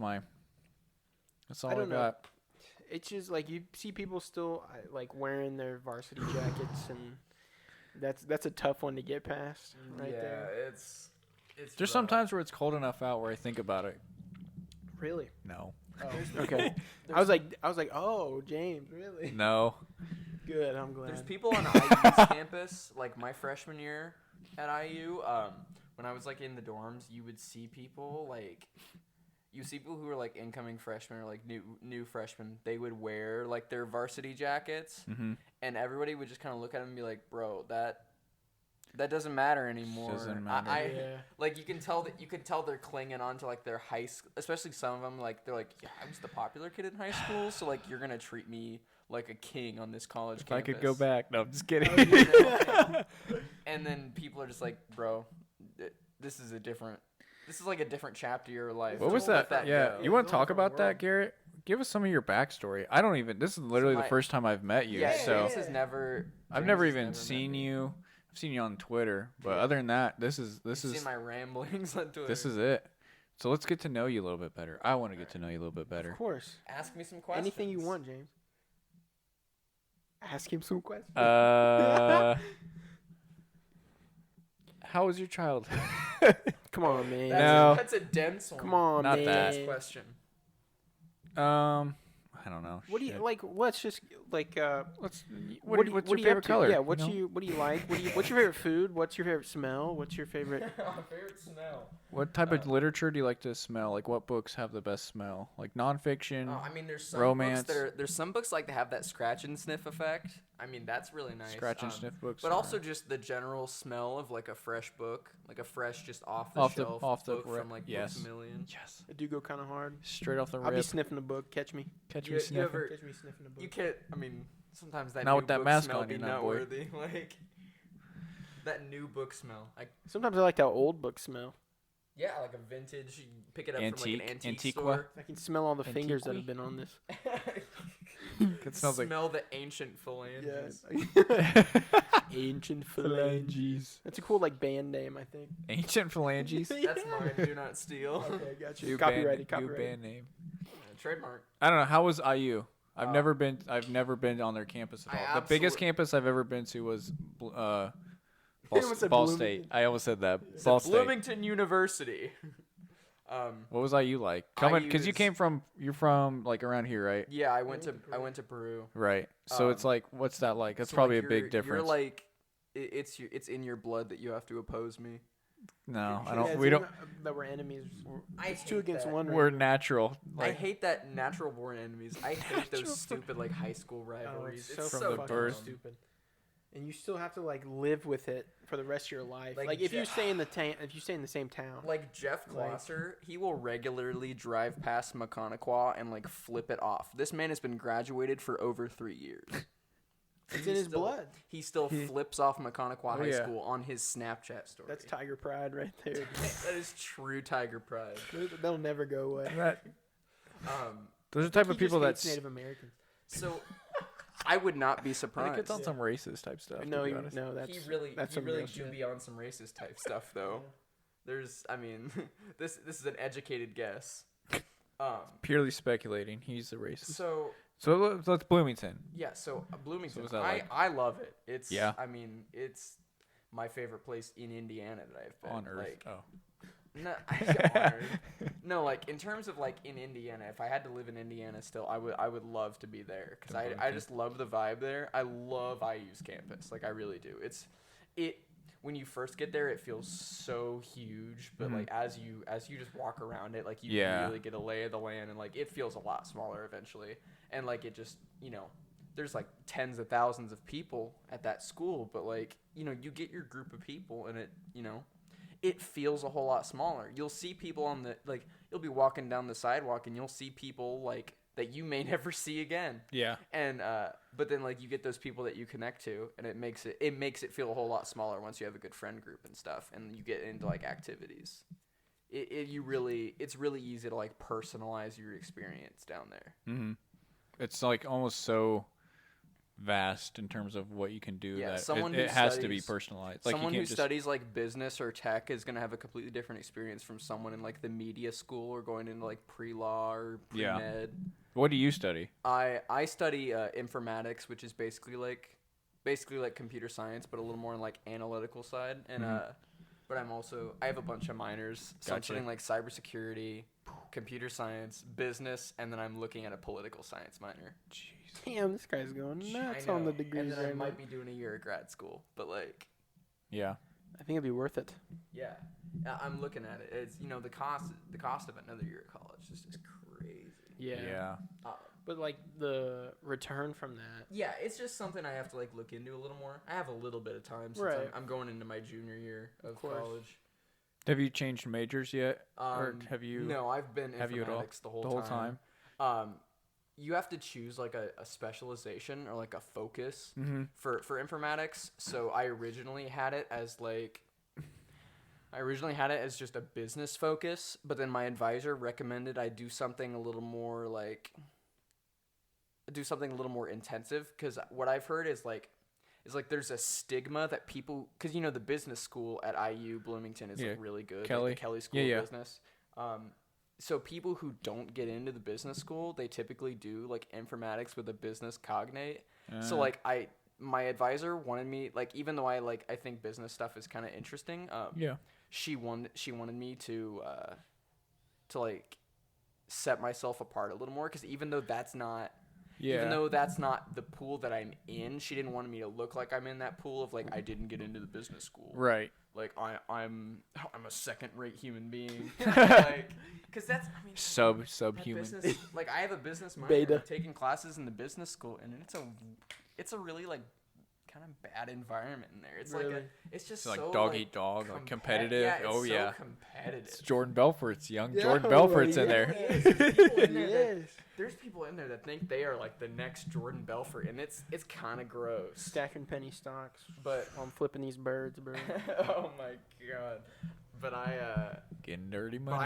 all I I don't know. got. It's just like you see people still like wearing their varsity jackets, and that's a tough one to get past, right there. it's There's rough. sometimes where it's cold enough out where I think about it. Really? No. Oh. Okay. I was like, oh, James, really? No. Good. I'm glad. There's people on IU's campus, like my freshman year at IU. When I was like in the dorms, you would see people who were like incoming freshmen or like new freshmen. They would wear like their varsity jackets, Mm-hmm. and everybody would just kind of look at them and be like, "Bro, that doesn't matter anymore." Doesn't matter. Yeah. Like you can tell they're clinging on to like their high school, especially some of them. Like they're like, "Yeah, I was the popular kid in high school, so like you're gonna treat me like a king on this college If campus." I could go back. No, I'm just kidding. And then people are just like, "Bro, this is like a different chapter of your life." What was Don't that? let Yeah. go. You want to Going talk for about world. that, Garrett? Give us some of your backstory. I don't even. This is literally the my- first time I've met you. Yeah, so James has never. I've James never has even met seen me. you. I've seen you on Twitter, but other than that, this is You've seen my ramblings on Twitter. this is it. So let's get to know you a little bit better. I want to get to know you a little bit better. Of course. Ask me some questions. Anything you want, James. Ask him some questions. How was your childhood? Come on, man. No. That's a dense one. Come on, Not man. that. Dense question. I don't know. What do you Shit. like? Let's just like. What's What do you- what's what your do you favorite up to? color? Yeah. you know? What do you like? What's your favorite food? What's your favorite smell? What's your favorite? Favorite smell. What type of literature do you like to smell? Like, what books have the best smell? Like nonfiction. I mean, there's some Romance. books there's some books like to have that scratch and sniff effect. I mean, that's really nice. Scratch and sniff books. But are- also just the general smell of like a fresh book, like a fresh, just off the Off the- shelf off the book rip. from like Yes. Books A Million. yes, I do go kind of hard. straight off the I'll be rip. sniffing a book. Catch me. Catch You- me you sniffing. ever- Catch me sniffing a book. You can't. I mean, sometimes that Not new with that book mask smell on, be you're not, boy. noteworthy. Like that new book smell. Like Sometimes I like that old book smell. yeah, like a vintage. You can pick it up from like Antique- an antique Antiqua. store. I can smell all the fingers that Antiqui? have been on this. It smells like Smell the ancient phalanges. Ancient phalanges. That's a cool like band name, I think. ancient phalanges. That's mine. Do not steal. Okay, got you. New Copyrighted. band, new Copyrighted. band name. Trademark. I don't know. How was IU? I've Uh, never been on their campus at I all. The biggest absolute- campus I've ever been to was Ball, almost said Ball Bloomington. State. I almost said that. It's Ball at State. Bloomington University. What was IU like? Coming because you IU came from you're from like around here, right? Yeah, I went to Peru. Right. So it's Um, like, what's that like? That's So, probably like, a big you're difference. like, it's in your blood that you have to oppose me. No, I Yeah, don't. it's We in don't. That we're enemies. I It's two hate against that. one. We're right now. natural. I Like hate that natural born enemies. I hate Natural those stupid like high school Oh, rivalries. it's it's so From the fucking birth. stupid. And you still have to like live with it for the rest of your life. Like, Like, if you Je- stay in the if you stay in the same town. Like Jeff Like- Glosser, he will regularly drive past Macconaquah and like flip it off. This man has been graduated for over 3 years. It's He in his still- blood. He still flips off Macconaquah High yeah. School on his Snapchat story. That's tiger pride right there. That is true tiger pride. They'll never go away. that. Um, Those are the type He of people just hates that's. Native Americans. so I would not be I think surprised. it's on some racist type stuff. No, to be he, honest. no, that's he really some do real shit. be on some racist type stuff though. There's, I mean, this is an educated guess. Purely speculating. He's the racist. So So let's Bloomington. yeah, so Bloomington, what's that like? I love it. It's Yeah. I mean, it's my favorite place in Indiana that I've been. On Earth. Like, Oh. no, on Earth. No, like in terms of like in Indiana, if I had to live in Indiana still, I would love to be there because I Bloomington. just love the vibe there. I love IU's campus, like I really do. It when you first get there, it feels so huge, but like as you just walk around it, like you Yeah. can really get a lay of the land, and like it feels a lot smaller eventually, and like it just there's like tens of thousands of people at that school, but like, you know, you get your group of people and it, you know, it feels a whole lot smaller. You'll see people on the, like, you'll be walking down the sidewalk and you'll see people like that you may never see again. Yeah. And but then like you get those people that you connect to, and it makes it feel a whole lot smaller once you have a good friend group and stuff, and you get into like activities. It's really easy to like personalize your experience down there. Mm-hmm. It's like almost so vast in terms of what you can do that it has to be personalized. Like someone you who can't studies like business or tech is going to have a completely different experience from someone in like the media school or going into like pre-law or pre-med. What do you study? I study informatics, which is basically like computer science, but a little more on like analytical side. And but I have a bunch of minors. So I'm studying like cybersecurity, computer science, business, and then I'm looking at a political science minor. Jeez. Damn, this guy's going nuts on the degrees and then right I now. might be doing a year of grad school, but like, Yeah. I think it'd be worth it. yeah, I'm looking at it. It's, you know, the cost of another year of college is just crazy. Yeah. But like the return from that. Yeah, it's just something I have to like look into a little more. I have a little bit of time since Right. I'm going into my junior year of course. college. Have you changed majors yet? Or have you? No, I've been have you at all? informatics the whole time. You have to choose like a specialization or like a focus for informatics. So I originally had it as just a business focus, but then my advisor recommended I do something a little more intensive, because what I've heard is like there's a stigma that people, because you know the business school at IU Bloomington is like really good, Kelly. like the Kelly School of Business. So people who don't get into the business school, they typically do like informatics with a business cognate. So like my advisor wanted me, like, even though I think business stuff is kind of interesting. She wanted me to like set myself apart a little more, because even though that's not the pool that I'm in, she didn't want me to look like I'm in that pool of like I didn't get into the business school. Right. Like I'm a second-rate human being. Like, because that's, I mean, subhuman. business, like I have a business minor. Beta. I'm taking classes in the business school, and it's a really like kind of bad environment in there. It's Really? it's just It's like so dog eat dog, like competitive. Yeah, it's yeah. competitive. It's Jordan Belfort's young. Yeah, Jordan Belfort's in there. There's people in there that think they are like the next Jordan Belfort, and it's kind of gross. Stacking penny stocks. But While I'm flipping these birds, bro. oh my god. But Getting dirty but money.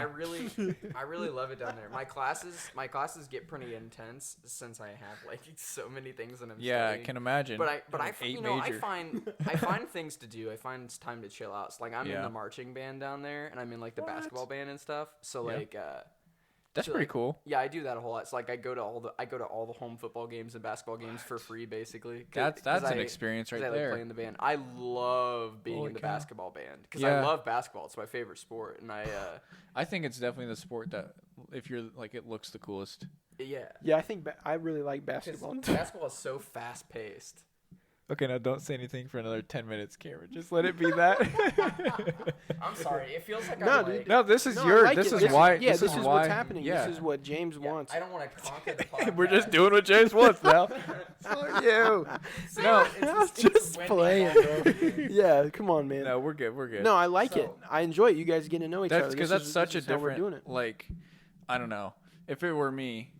I really love it down there. My classes get pretty intense since I have like so many things that I'm Yeah, I studying. can imagine. But I major. find things to do. I find it's time to chill out. So like I'm in the marching band down there, and I'm in like the basketball band and stuff. So like That's pretty cool. Yeah, I do that a whole lot. So like I go to all the home football games and basketball games for free, basically. That's an experience right I there. like playing the band. I love being Holy in the cow. basketball band because I love basketball. It's my favorite sport, and I think it's definitely the sport that, if you're like, it looks the coolest. yeah. Yeah, I think I really like 'Cause basketball. basketball is so fast paced. Okay, now don't say anything for another 10 minutes, Cameron. Just let it be that. I'm sorry. It feels like No, I'm dude. like, No, this is No, I like this it. is why. Yeah, this is why, what's happening. Yeah. This is what James yeah, wants. I don't want to conquer the podcast. We're just doing what James wants now. Fuck you. No, I was just playing, bro. Yeah, come on, man. no, we're good. We're good. No, I like it. So- I enjoy it. You guys getting to know each other. That's because This that's is- such this a is how we're different. doing it. Like, I don't know. If it were me,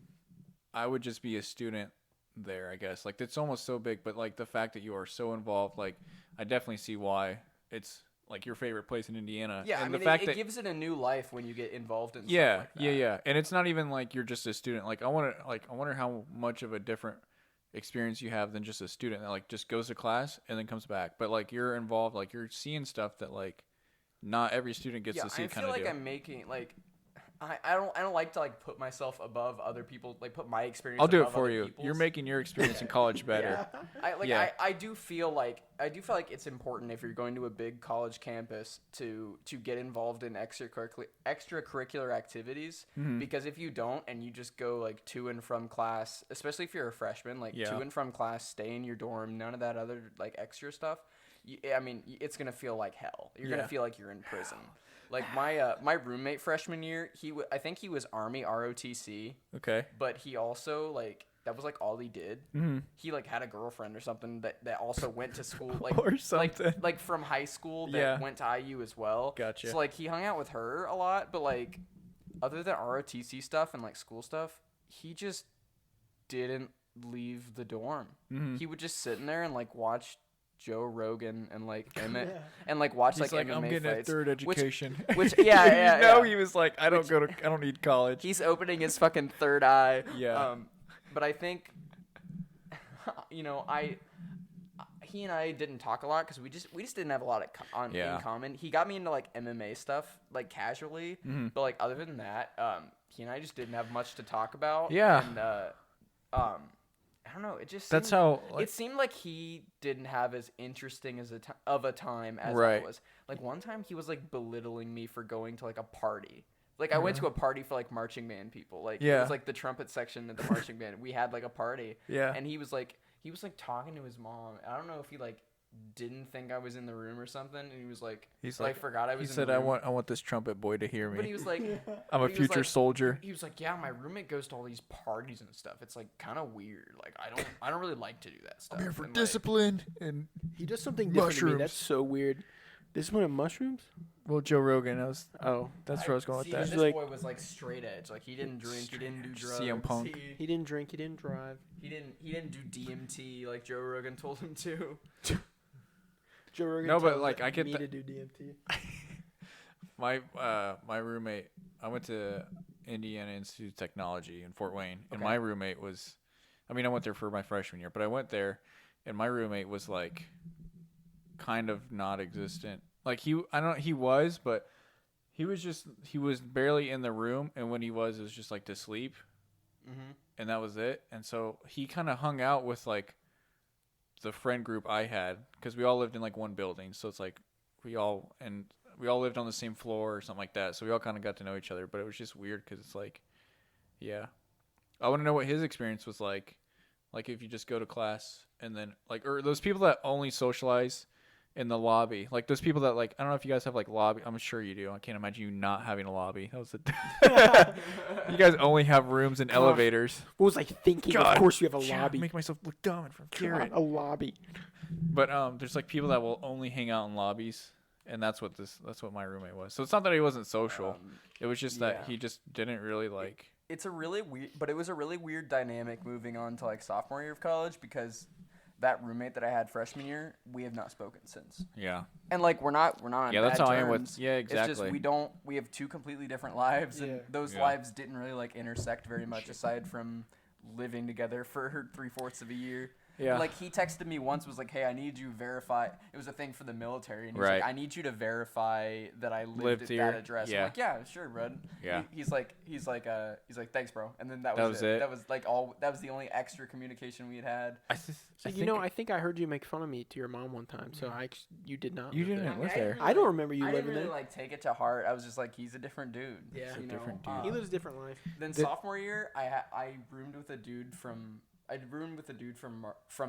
I would just be a student there, I guess. Like, it's almost so big, but like the fact that you are so involved, like, I definitely see why it's like your favorite place in Indiana. Yeah, and I mean, the fact it that gives it a new life when you get involved in. yeah, stuff like that. yeah. And it's not even like you're just a student. Like, I wonder how much of a different experience you have than just a student that like just goes to class and then comes back. But like you're involved, like you're seeing stuff that like not every student gets to see. I feel like I'm making like. I don't like to like put myself above other people, like put my experience. I'll do it above for other you. people's. You're making your experience in college better. Yeah. I do feel like it's important if you're going to a big college campus to get involved in extracurricular activities, because if you don't and you just go like to and from class, especially if you're a freshman, like to and from class, stay in your dorm, none of that other like extra stuff. I mean, it's gonna feel like hell. You're gonna feel like you're in prison. Like my roommate freshman year, I think he was Army ROTC. Okay. But he also like that was like all he did. Mm-hmm. He like had a girlfriend or something that also went to school Or something. like from high school that Yeah. went to IU as well. Gotcha. So like he hung out with her a lot, but like other than ROTC stuff and like school stuff, he just didn't leave the dorm. Mm-hmm. He would just sit in there and like watch Joe Rogan and like Emmett and like watch He's like, MMA I'm getting fights. a third education. Which yeah. He was like, I don't need college. He's opening his fucking third eye. Yeah. But I think, you know, he and I didn't talk a lot because we just didn't have a lot in common. He got me into like MMA stuff like casually, but like other than that, he and I just didn't have much to talk about. Yeah. And I don't know. It just That's seemed, how. Like, it seemed like he didn't have as interesting as of a time as Right. I was. Like one time he was like belittling me for going to like a party. Like I went to a party for like marching band people. Like it was like the trumpet section at the marching band. We had like a party. Yeah. And he was like talking to his mom. I don't know if he like didn't think I was in the room or something. And he was like, He's like forgot I was. He in said, the room. I want this trumpet boy to hear me. But he was like, I'm a he was future like- soldier. He was like, yeah, my roommate goes to all these parties and stuff. It's like kind of weird. Like I don't really like to do that stuff. I'm here for And, like, discipline and He does something different to me. Mushrooms. That's so weird. Discipline and mushrooms? well, Joe Rogan. That's Oh, where I was going see, with that. This Like- boy was like straight edge. Like he didn't drink, he didn't do drugs. CM Punk. he didn't drink, he didn't drive. He didn't do DMT like Joe Rogan told him to. Joe Rogan No, but, tells like, I get me the- to do DMT. My roommate. I went to Indiana Institute of Technology in Fort Wayne, and Okay. my roommate was. I mean, I went there for my freshman year, but I went there, and my roommate was like, kind of not existent. Like he was, but he was barely in the room, and when he was, it was just like to sleep, and that was it. And so he kind of hung out with like the friend group I had, because we all lived in like one building, so it's like we all lived on the same floor or something like that. So we all kind of got to know each other, but it was just weird because it's like, yeah, I want to know what his experience was like if you just go to class and then like, or those people that only socialize in the lobby, like those people that like, I don't know if you guys have like lobby. I'm sure you do. I can't imagine you not having a lobby. That was you guys only have rooms and elevators. What was I thinking? God, Of course you have a Yeah, lobby. make myself look dumb in front of God, Garrett. a lobby. But there's like people that will only hang out in lobbies, and that's what my roommate was. So it's not that he wasn't social. It was just that yeah. he just didn't really like. It's a really weird, but it was a really weird dynamic moving on to like sophomore year of college because that roommate that I had freshman year, we have not spoken since. Yeah. And like we're not on Yeah, that's bad how I am with. terms. Yeah, It's just exactly. we have two completely different lives, and Yeah. those Yeah. lives didn't really like intersect very much aside from living together for 3/4 of a year. Yeah. Like he texted me once, was like, "Hey, I need you to verify." It was a thing for the military, and he was Right. like, "I need you to verify that I lived Lived at here. that address." Yeah. I'm like, "Yeah, sure, bud." Yeah. He's like, "Thanks, bro," and then that That was was it. That was like all. That was the only extra communication we had had. So, I think I heard you make fun of me to your mom one time. So you did not. You live didn't there. live there. I don't remember you I living didn't really there. like take it to heart. I was just like, he's a different dude. Yeah. He's a you different know? dude. He lives a different life. Then The- sophomore year, I roomed with a dude from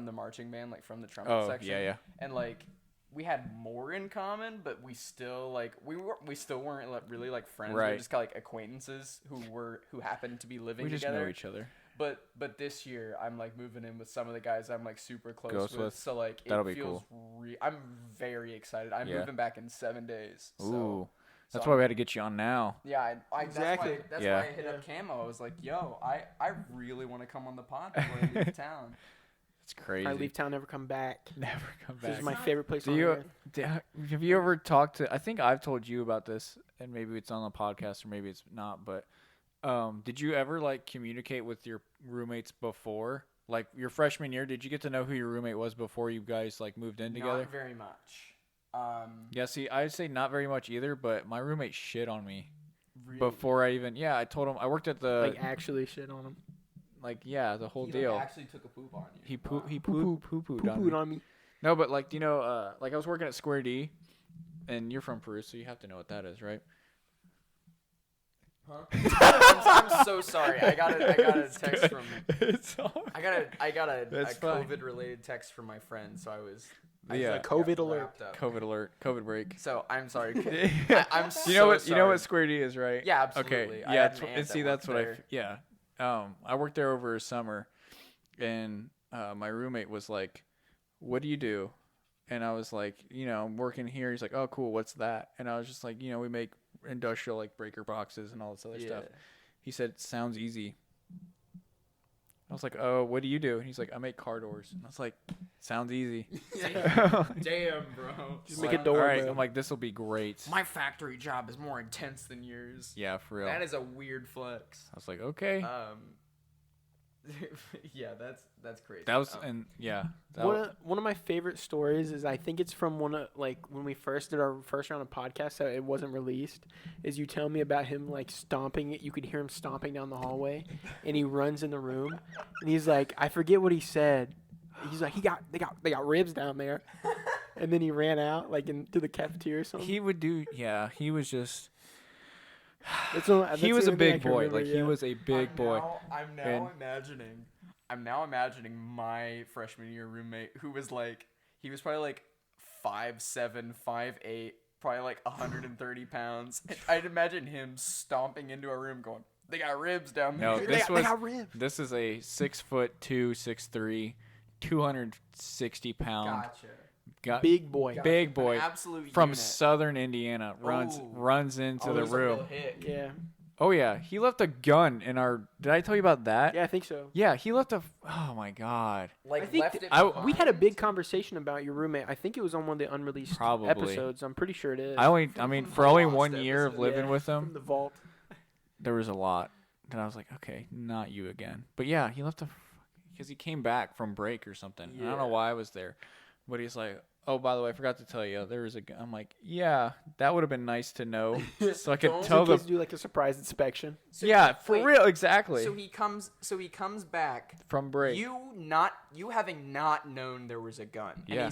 the marching band, like from the trumpet Oh, section. yeah. And like we had more in common, but we still weren't like, really like friends. We Right. were just kind of like acquaintances who happened to be living We just together. know each other. But this year I'm like moving in with some of the guys I'm like super close Close with. So like That'll it be feels I'm very excited. I'm Yeah. moving back in 7 days. Ooh. That's so why we had to get you on now. yeah, Exactly. That's Yeah. why I hit up Camo. I was like, "Yo, I really want to come on the pod before I leave town." It's crazy. I leave town, never come back. Never come This back. is my favorite place Do on you earth. have you ever talked to? I think I've told you about this, and maybe it's on the podcast or maybe it's not. But did you ever like communicate with your roommates before, like your freshman year? Did you get to know who your roommate was before you guys like moved in together? Not very much. Yeah. See, I'd say not very much either. But my roommate shit on me Really, before I even. Yeah, I told him I worked at the Like actually shit on him. the whole he, deal. Like, actually took a poop on you. He poo he Poo-poo. pooed on me. Poo-pooed on me. No, but like like I was working at Square D, and you're from Peru, so you have to know what that is, right? Huh? I'm so sorry. I got a text from. It's all I got a That's fine. COVID related text from my friend, so I was. Yeah. like, COVID got alert. wrapped up. COVID alert, COVID break. So I'm sorry. I'm so You know what sorry. Square D is, right? Yeah, absolutely. Okay. I Yeah, had an aunt and see that that's worked what there. I worked there over a summer, and my roommate was like, "What do you do?" And I was like, I'm working here. He's like, "Oh, cool. What's that?" And I was just like, we make industrial like breaker boxes and all this other stuff. He said, "Sounds easy." I was like, "Oh, what do you do?" And he's like, "I make car doors." And I was like, "Sounds easy." Damn, bro. Just make a door. All right. Bro. I'm like, this will be great. My factory job is more intense than yours. Yeah, for real. That is a weird flex. I was like, okay. Yeah, that's crazy. That was and yeah. One of my favorite stories is I think it's from one of like when we first did our first round of podcasts, so it wasn't released. Is you tell me about him like stomping it? You could hear him stomping down the hallway, and he runs in the room, and he's like, I forget what he said. He's like, they got ribs down there, and then he ran out like into the cafeteria or something. He would do. Yeah, he was just. He was a big boy. Like he was a big boy. I'm now imagining my freshman year roommate who was like, he was probably like 5'7", 5'8", probably like 130 pounds. And I'd imagine him stomping into a room going, "They got ribs down there." No, They got ribs. This is a 6'2", 6'3", 260 pound. Gotcha. Big boy. Big boy An absolute from unit. southern Indiana runs into the There's a room. real hit. Yeah. Oh yeah, he left a gun in our. Did I tell you about that? Yeah, I think so. Yeah, he left a. Oh my god. Like I think left it we had a behind. big conversation about your roommate. I think it was on one of the unreleased Probably. episodes. I'm pretty sure it is. For only Lost 1 year of episode. living Yeah, with from him, the vault. there was a lot. And I was like, okay, not you again. But yeah, he left because he came back from break or something. I don't know Yeah. why I was there, but he's like, "Oh, by the way, I forgot to tell you, there was a gun." I'm like, "Yeah, that would have been nice to know, so I could don't- tell Kids the." do like a surprise inspection. So Yeah, he- for wait, real, exactly. So he comes back. From break. You having not known there was a gun. And Yeah. he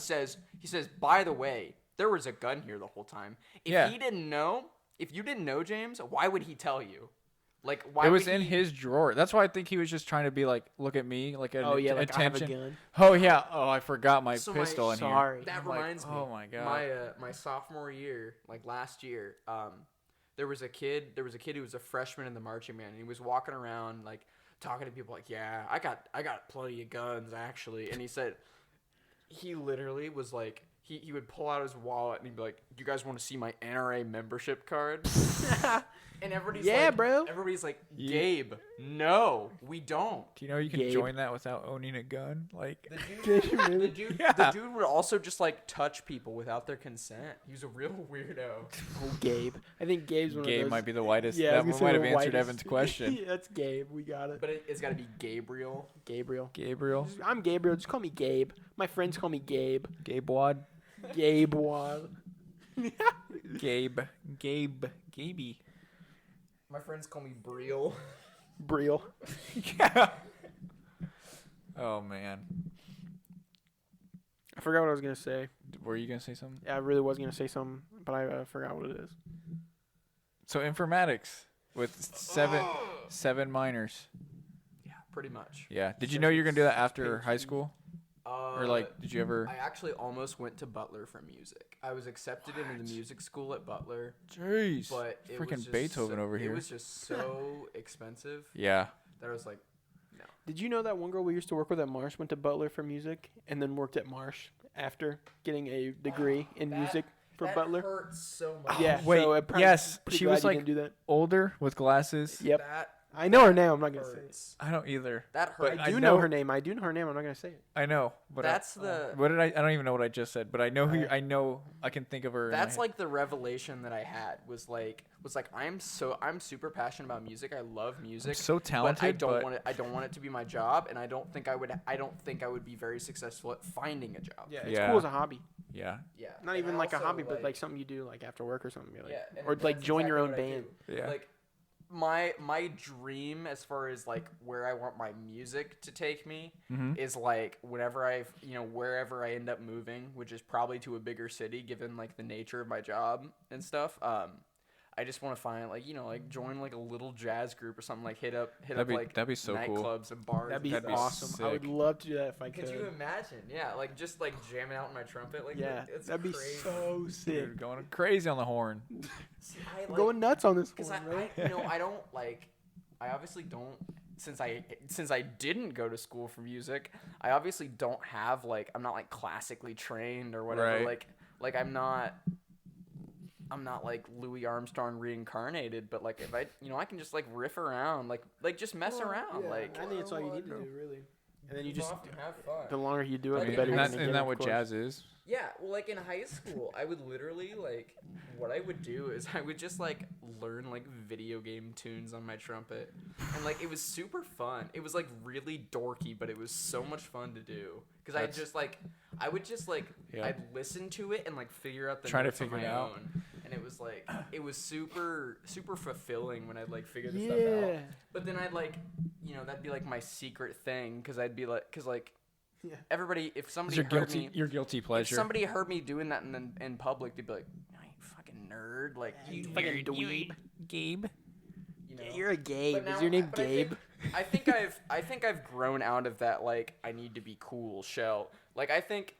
says, "By the way, there was a gun here the whole time." If Yeah. he didn't know, if you didn't know, James, why would he tell you? Like, why It was would in he- his drawer. That's why I think he was just trying to be like, look at me, like an Oh yeah, like attention. I have a gun. Oh yeah. Oh, I forgot my So my- pistol in here. Sorry. That I'm like, reminds me. oh my god. My sophomore year, like last year, there was a kid who was a freshman in the marching band, and he was walking around like talking to people like, "Yeah, I got plenty of guns actually." And he said he literally was like he would pull out his wallet and he'd be like, "You guys want to see my NRA membership card?" And everybody's Yeah, like, bro. Everybody's like, "Gabe, no, we don't." Do you know you can Gabe. join that without owning a gun? Like, The Really? dude, Yeah. the dude would also just like touch people without their consent. He was a real weirdo. Oh, Gabe. I think Gabe's one of Gabe those. might be the whitest. Yeah, I that was one gonna might say have the answered whitest. Evan's question. Yeah, that's Gabe. We got it. But it's got to be Gabriel. Gabriel. Gabriel, I'm Gabriel. Just call me Gabe. My friends call me Gabe. Gabe Wad, Gabe Wad. Gabe, Gaby. My friends call me Briel. Briel. Oh man, I forgot what I was gonna say. were you gonna say something? Yeah, I really was gonna say something, but I forgot what it is. So informatics with seven minors. Yeah, pretty much. Yeah. Did you know you're gonna do that after high school, or like, did you ever? I actually almost went to Butler for music. I was accepted into the music school at Butler, Jeez. but it Freaking was just Beethoven over here. It was just so expensive Yeah. that I was like, no. Did you know that one girl we used to work with at Marsh went to Butler for music and then worked at Marsh after getting a degree in music for that Butler? hurts so much. Yeah. Wait, so I'm yes, pretty she glad was you like didn't do that. older with glasses. Yep. That I know her name. I'm not gonna say it. hurts. I don't either. That But hurts. I I do know- know her name. I do know her name. I'm not gonna say it. I know, but That's the. what did I don't even know what I just said, but I know who Right. I know. I can think of her. in my That's head. like the revelation that I had was like I'm super passionate about music. I love music. I'm so But talented. I don't want it. I don't want it to be my job, and I don't think I would be very successful at finding a job. Yeah, it's Yeah. cool as a hobby. Yeah. Yeah. Not And even I like a also, hobby, but like something you do like after work or something. You're like, yeah, and or like that's join your own exactly what I band. do. Yeah. Like my dream as far as like where I want my music to take me Mhm. is like wherever I end up moving, which is probably to a bigger city given like the nature of my job and stuff. I just want to find like join like a little jazz group or something, like hit up That'd be so cool. nightclubs and bars. That'd be and stuff. awesome. I would sick. love to do that if I could. Could you imagine? Yeah, like just like jamming out my trumpet, like Yeah, it's that'd be crazy. so sick. Dude, going crazy on the horn. See, I, I'm going nuts on this because one, bro. I don't like. I obviously don't since I didn't go to school for music, I obviously don't have like I'm not like classically trained or whatever. Right. Like I'm not like Louis Armstrong reincarnated, but like if I I can just like riff around, like just mess around. Yeah, Like I think it's all you need to do, really. And then you just have fun. the longer you do it, Like, the better you're gonna get. Isn't that of what course. jazz is? Yeah, well, like in high school, I would literally like what I would do is I would just like learn like video game tunes on my trumpet, and like it was super fun. It was like really dorky, but it was so much fun to do because I would just like I'd listen to it and like figure out the Try to notes on figure my it out. own, and it was like it was super fulfilling when I'd like figure the stuff out. But then I'd like that'd be like my secret thing because I'd be like Yeah. everybody, if somebody Your heard guilty, me, your guilty if pleasure. somebody heard me doing that in public, they'd be like, "No, you fucking nerd! Like you fucking dweeb, Gabe. you know." You're a Gabe. But now- Is your name but Gabe? I think I've grown out of that. Like I need to be cool shell. Like I think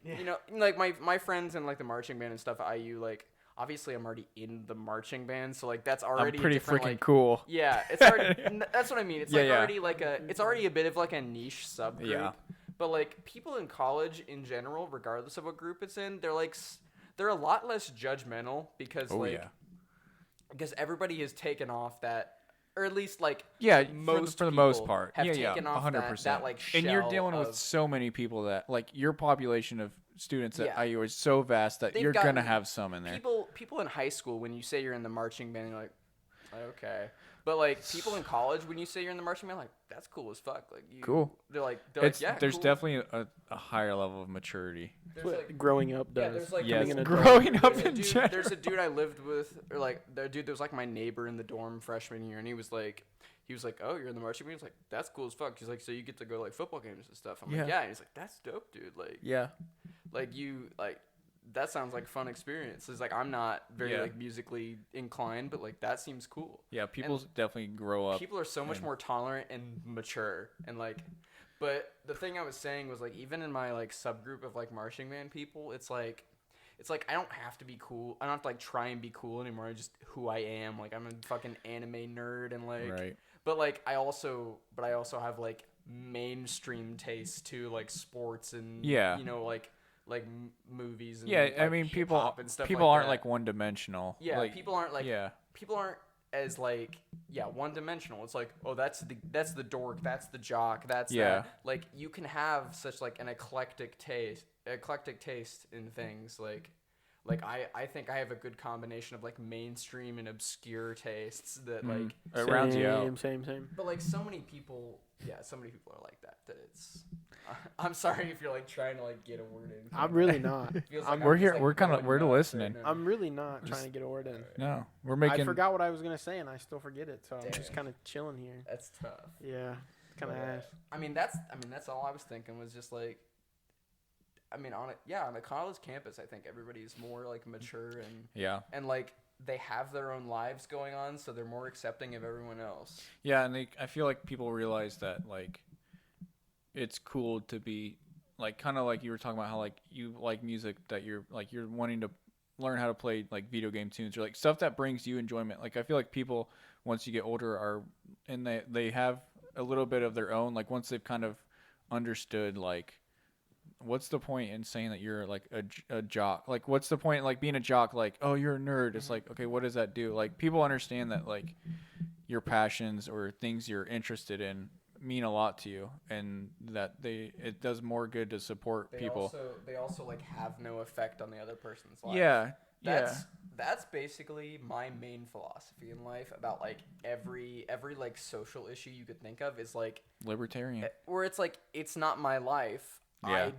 like my friends in like the marching band and stuff at IU. Like obviously I'm already in the marching band, so like that's already I'm pretty a different, freaking like, cool. Yeah, it's already. That's what I mean. It's Yeah, like yeah. already like it's already a bit of like a niche subgroup. Yeah. But like people in college in general, regardless of what group it's in, they're a lot less judgmental because because everybody has taken off that, or at least like for the most people part, have yeah, taken off 100%. that like And you're shell dealing with of- so many people that like your population of students at Yeah. IU is so vast that They've you're gonna gotten- have some in there. people in high school when you say you're in the marching band, you're like, okay. But like people in college, when you say you're in the marching band, like that's cool as fuck. Like Cool. They're like, yeah. There's cool. definitely a higher level of maturity. There's, What like, growing up does. yeah, there's like Yes, Becoming an growing up There's a in dude- general. There's a dude I lived with, or like the dude that was like my neighbor in the dorm freshman year, and he was like, oh, you're in the marching band. He's like, that's cool as fuck. He's like, so you get to go to like football games and stuff. I'm like, Yeah. yeah. And he's like, that's dope, dude. Like, Yeah. like you like. That sounds like a fun experience. It's like I'm not very like musically inclined, but like that seems cool. Yeah, people definitely grow up. People are so much more tolerant and mature and like. But the thing I was saying was like even in my like subgroup of like marching band people, it's like I don't have to be cool. I don't have to like try and be cool anymore. I just who I am. Like I'm a fucking anime nerd and like. Right. But like I also have like mainstream taste too, like sports and like movies and I like, mean hip-hop and stuff people like aren't that. like one dimensional. Yeah, like, people aren't like yeah. people aren't as like one dimensional. It's like, oh, that's the dork, that's the jock, that's that. Like you can have such like an eclectic taste in things like I think I have a good combination of like mainstream and obscure tastes that like it rounds you out. Same. but like so many people are like that it's I'm sorry if you're like trying to like get a word in. I'm really not. Feels like We're I'm here. just, like, We're kind of going we're nuts listening. right now. I'm really not trying to get a word in. No, we're making. I forgot what I was gonna say and I still forget it, so I'm just Dang. kind of chilling here. That's tough. Yeah, kind of But, ass. I mean that's all I was thinking was just like on a college campus I think everybody's more like mature and like they have their own lives going on, so they're more accepting of everyone else. Yeah, and I feel like people realize that like it's cool to be like kind of like you were talking about how like you like music that you're wanting to learn how to play like video game tunes or like stuff that brings you enjoyment. Like I feel like people once you get older are and they have a little bit of their own like once they've kind of understood like what's the point in saying that you're like a jock? Like what's the point like being a jock like oh you're a nerd? It's like okay what does that do? Like people understand that like your passions or things you're interested in mean a lot to you and that it does more good to support people. They also like have no effect on the other person's life. That's basically my main philosophy in life about like every like social issue you could think of is like Libertarian. where it's like it's not my life. Yeah.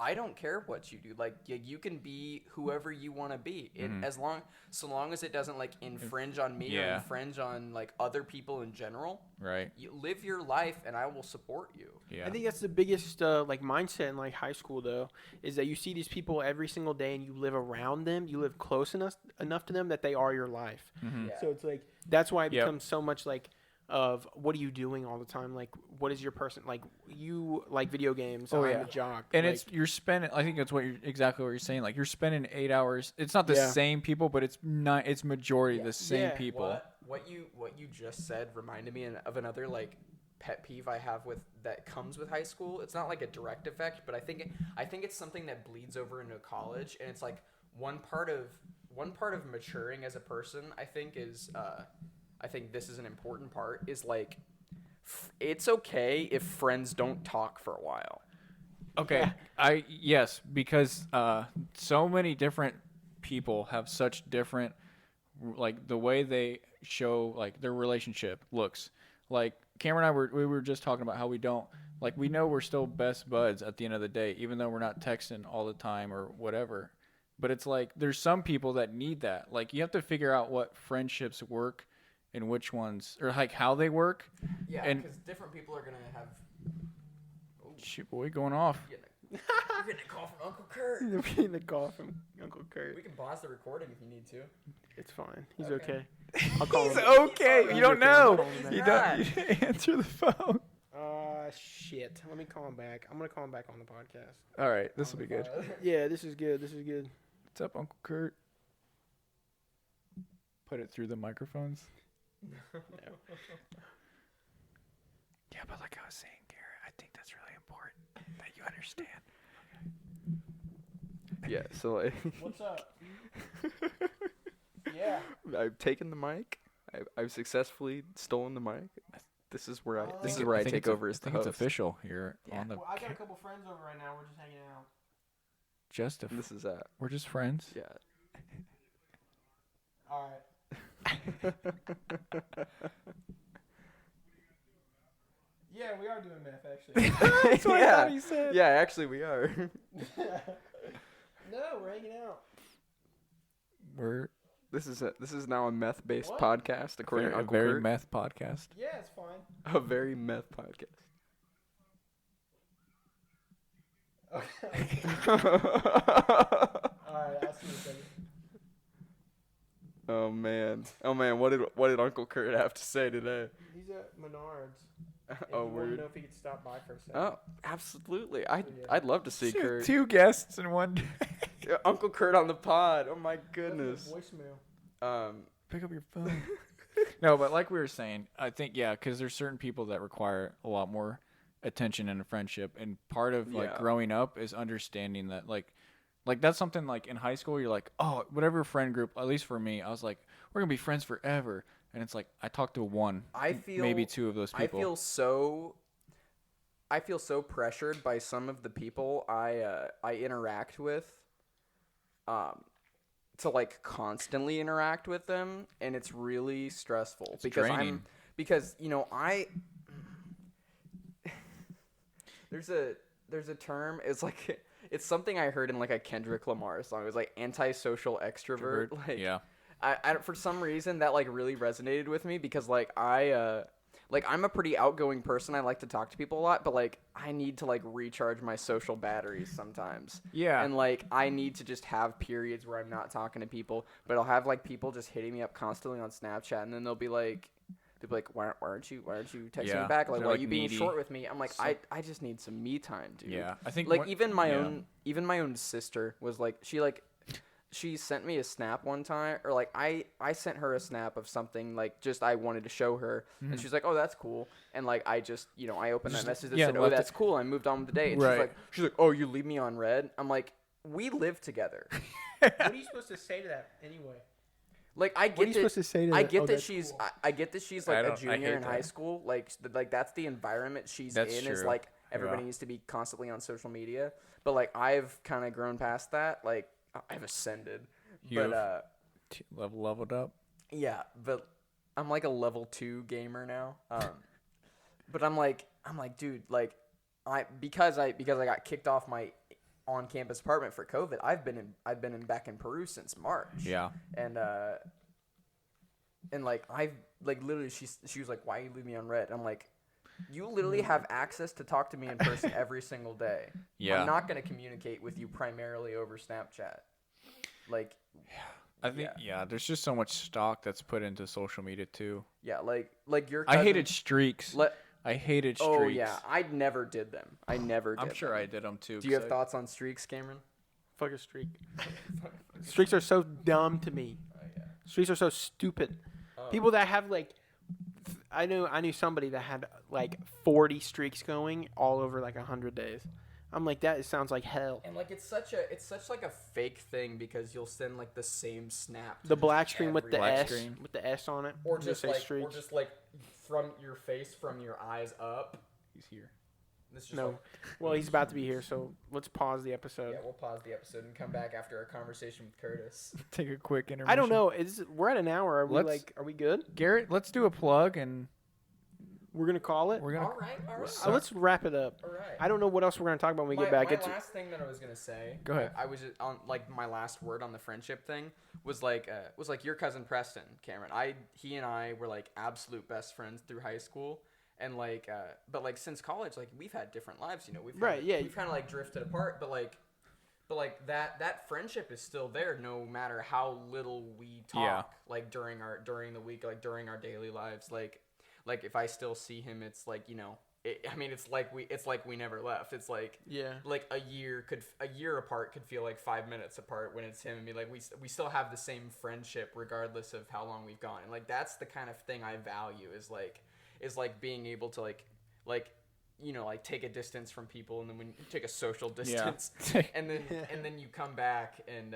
I don't care what you do. Like you can be whoever you want to be, so long as it doesn't like infringe on me or infringe on like other people in general. Right. You live your life, and I will support you. Yeah. I think that's the biggest like mindset in like high school though, is that you see these people every single day and you live around them, you live close enough to them that they are your life. Mm-hmm. Yeah. So it's like that's why it becomes so much like of what are you doing all the time? Like what is your person like? You like video games. I'm a jock. And like, it's you're spending. I think that's exactly what you're saying. Like you're spending 8 hours. It's not the same people, but it's not. It's majority the same people. What you just said reminded me of another like pet peeve I have with that comes with high school. It's not like a direct effect, but I think it's something that bleeds over into college, and it's like one part of maturing as a person. I think this is an important part. Is like it's okay if friends don't talk for a while. Okay, yes, because so many different people have such different, like, the way they show, like, their relationship looks. Like, Cameron and I were just talking about how we don't, like, we know we're still best buds at the end of the day, even though we're not texting all the time or whatever. But it's like, there's some people that need that. Like, you have to figure out what friendships work and which ones, or, like, how they work. Yeah, because different people are going to have... Shit, boy, going off. You're getting a call from Uncle Kirk. You're getting a call from Uncle Kirk. We can pause the recording if you need to. It's fine. He's Okay. okay. I'll call He's him. okay. You don't know. You not. don't answer the phone. Shit. Let me call him back. I'm going to call him back on the podcast. All right, this will be good. Yeah, this is good. This is good. What's up, Uncle Kurt? Put it through the microphones. No. Yeah, but like I was saying, Garrett, I think that's really important that you understand. Yeah, so like, What's up? Yeah. I've taken the mic. I've successfally stolen the mic. This is where I take over as the host. It's official here on the. Well, I got a couple friends over right now. We're just hanging out. This is We're just friends. yeah. All right. Yeah, we are doing math, actually. That's what I Yeah. thought he said. Yeah, actually we are. No, we're hanging out. This is now a meth-based What? podcast according to A Uncle very Kirk. meth podcast. Yeah, it's fine. A very meth podcast. Okay. All right, I'll see you in a second. Oh man. What did Uncle Kurt have to say today? He's at Menards. Oh, He wanted to word. know if he could stop by for a second. Oh, absolutely. Yeah. I'd love to see Kurt. Two guests in one day. Uncle Kurt on the pod. Oh my Left me a goodness. voicemail. Pick up your phone. No, but like we were saying, I think, yeah, because there's certain people that require a lot more attention in a friendship. And part of, like, Yeah. growing up is understanding that, like that's something, like, in high school, you're like, oh, whatever friend group, at least for me, I was like, we're going to be friends forever. And it's like, I talked to one, maybe two of those people. I feel so pressured by some of the people I interact with, to like constantly interact with them, and it's really stressful draining. because you know there's a term. It's like it's something I heard in like a Kendrick Lamar song. It was like antisocial extrovert. Like Yeah. I for some reason that like really resonated with me because like I'm a pretty outgoing person. I like to talk to people a lot, but like I need to like recharge my social batteries sometimes. Yeah. And like I need to just have periods where I'm not talking to people, but I'll have like people just hitting me up constantly on Snapchat, and then they'll be like, why aren't you texting Yeah. me back? Like, They're, why are like, you being needy. short with me? I'm like, I just need some me time, dude. Yeah. I think Like one- even my yeah. own sister was like she sent me a snap one time, or like I sent her a snap of something like just I wanted to show her, and she's like, oh, that's cool, and like I just I opened that message that said, oh, left that's cool. I moved on with the day, and Right. she's like, oh, you leave me on red. I'm like, we live together. What are you supposed to say to that anyway? Like I What are you get supposed to say to I that? get Oh, that that's she's cool. I get that she's I like a don't- I junior hate in high that. school. Like that's the environment she's That's in. Is true. like everybody Yeah. needs to be constantly on social media. But like I've kind of grown past that. Like I've ascended. You've But leveled up. yeah, but I'm like a level 2 gamer now. But I'm like, dude, like because I got kicked off my on-campus apartment for COVID. I've been back in Peru since March. Yeah. And like I've like literally she was like, why you leave me on red? I'm like, you literally have access to talk to me in person every single day. Yeah. I'm not gonna communicate with you primarily over Snapchat. Like I think, yeah, there's just so much stock that's put into social media, too. yeah, like your I cousin, hated streaks. I hated streaks. Oh yeah, I never did them. I never did I'm sure them. I did them, too. Do you have thoughts on streaks, Cameron? Fuck a streak. Streaks are so dumb to me. Oh yeah. Streaks are so stupid. People that have like I knew somebody that had like 40 streaks going all over like 100 days. I'm like, that sounds like hell. And like it's such like a fake thing because you'll send like the same snap. The black screen with the Black S screen. with the S on it, or just say like streaks. from your face, from your eyes up. He's here. This just No, well, he's about to be here, so let's pause the episode. yeah, we'll pause the episode and come back after our conversation with Curtis. Take a quick intermission. I don't know. We're at an hour. Are we good? Garrett, let's do a plug and We're gonna call it. we're gonna. All right. Let's wrap it up. All right. I don't know what else we're gonna talk about when we get back. My It's last thing that I was gonna say. Go ahead. I was just on like my last word on the friendship thing was like your cousin Preston, Cameron. He and I were like absolute best friends through high school, and like but like since college, like we've had different lives. You know, we've kind of like drifted apart, but like that friendship is still there no matter how little we talk. Like during the week, like during our daily lives, like if I still see him, it's like, you know, it's like we never left. It's like like a year apart could feel like 5 minutes apart when it's him and me. Like we still have the same friendship regardless of how long we've gone. And like that's the kind of thing I value is like being able to like you know, like take a distance from people, and then when you take a social distance, and then you come back and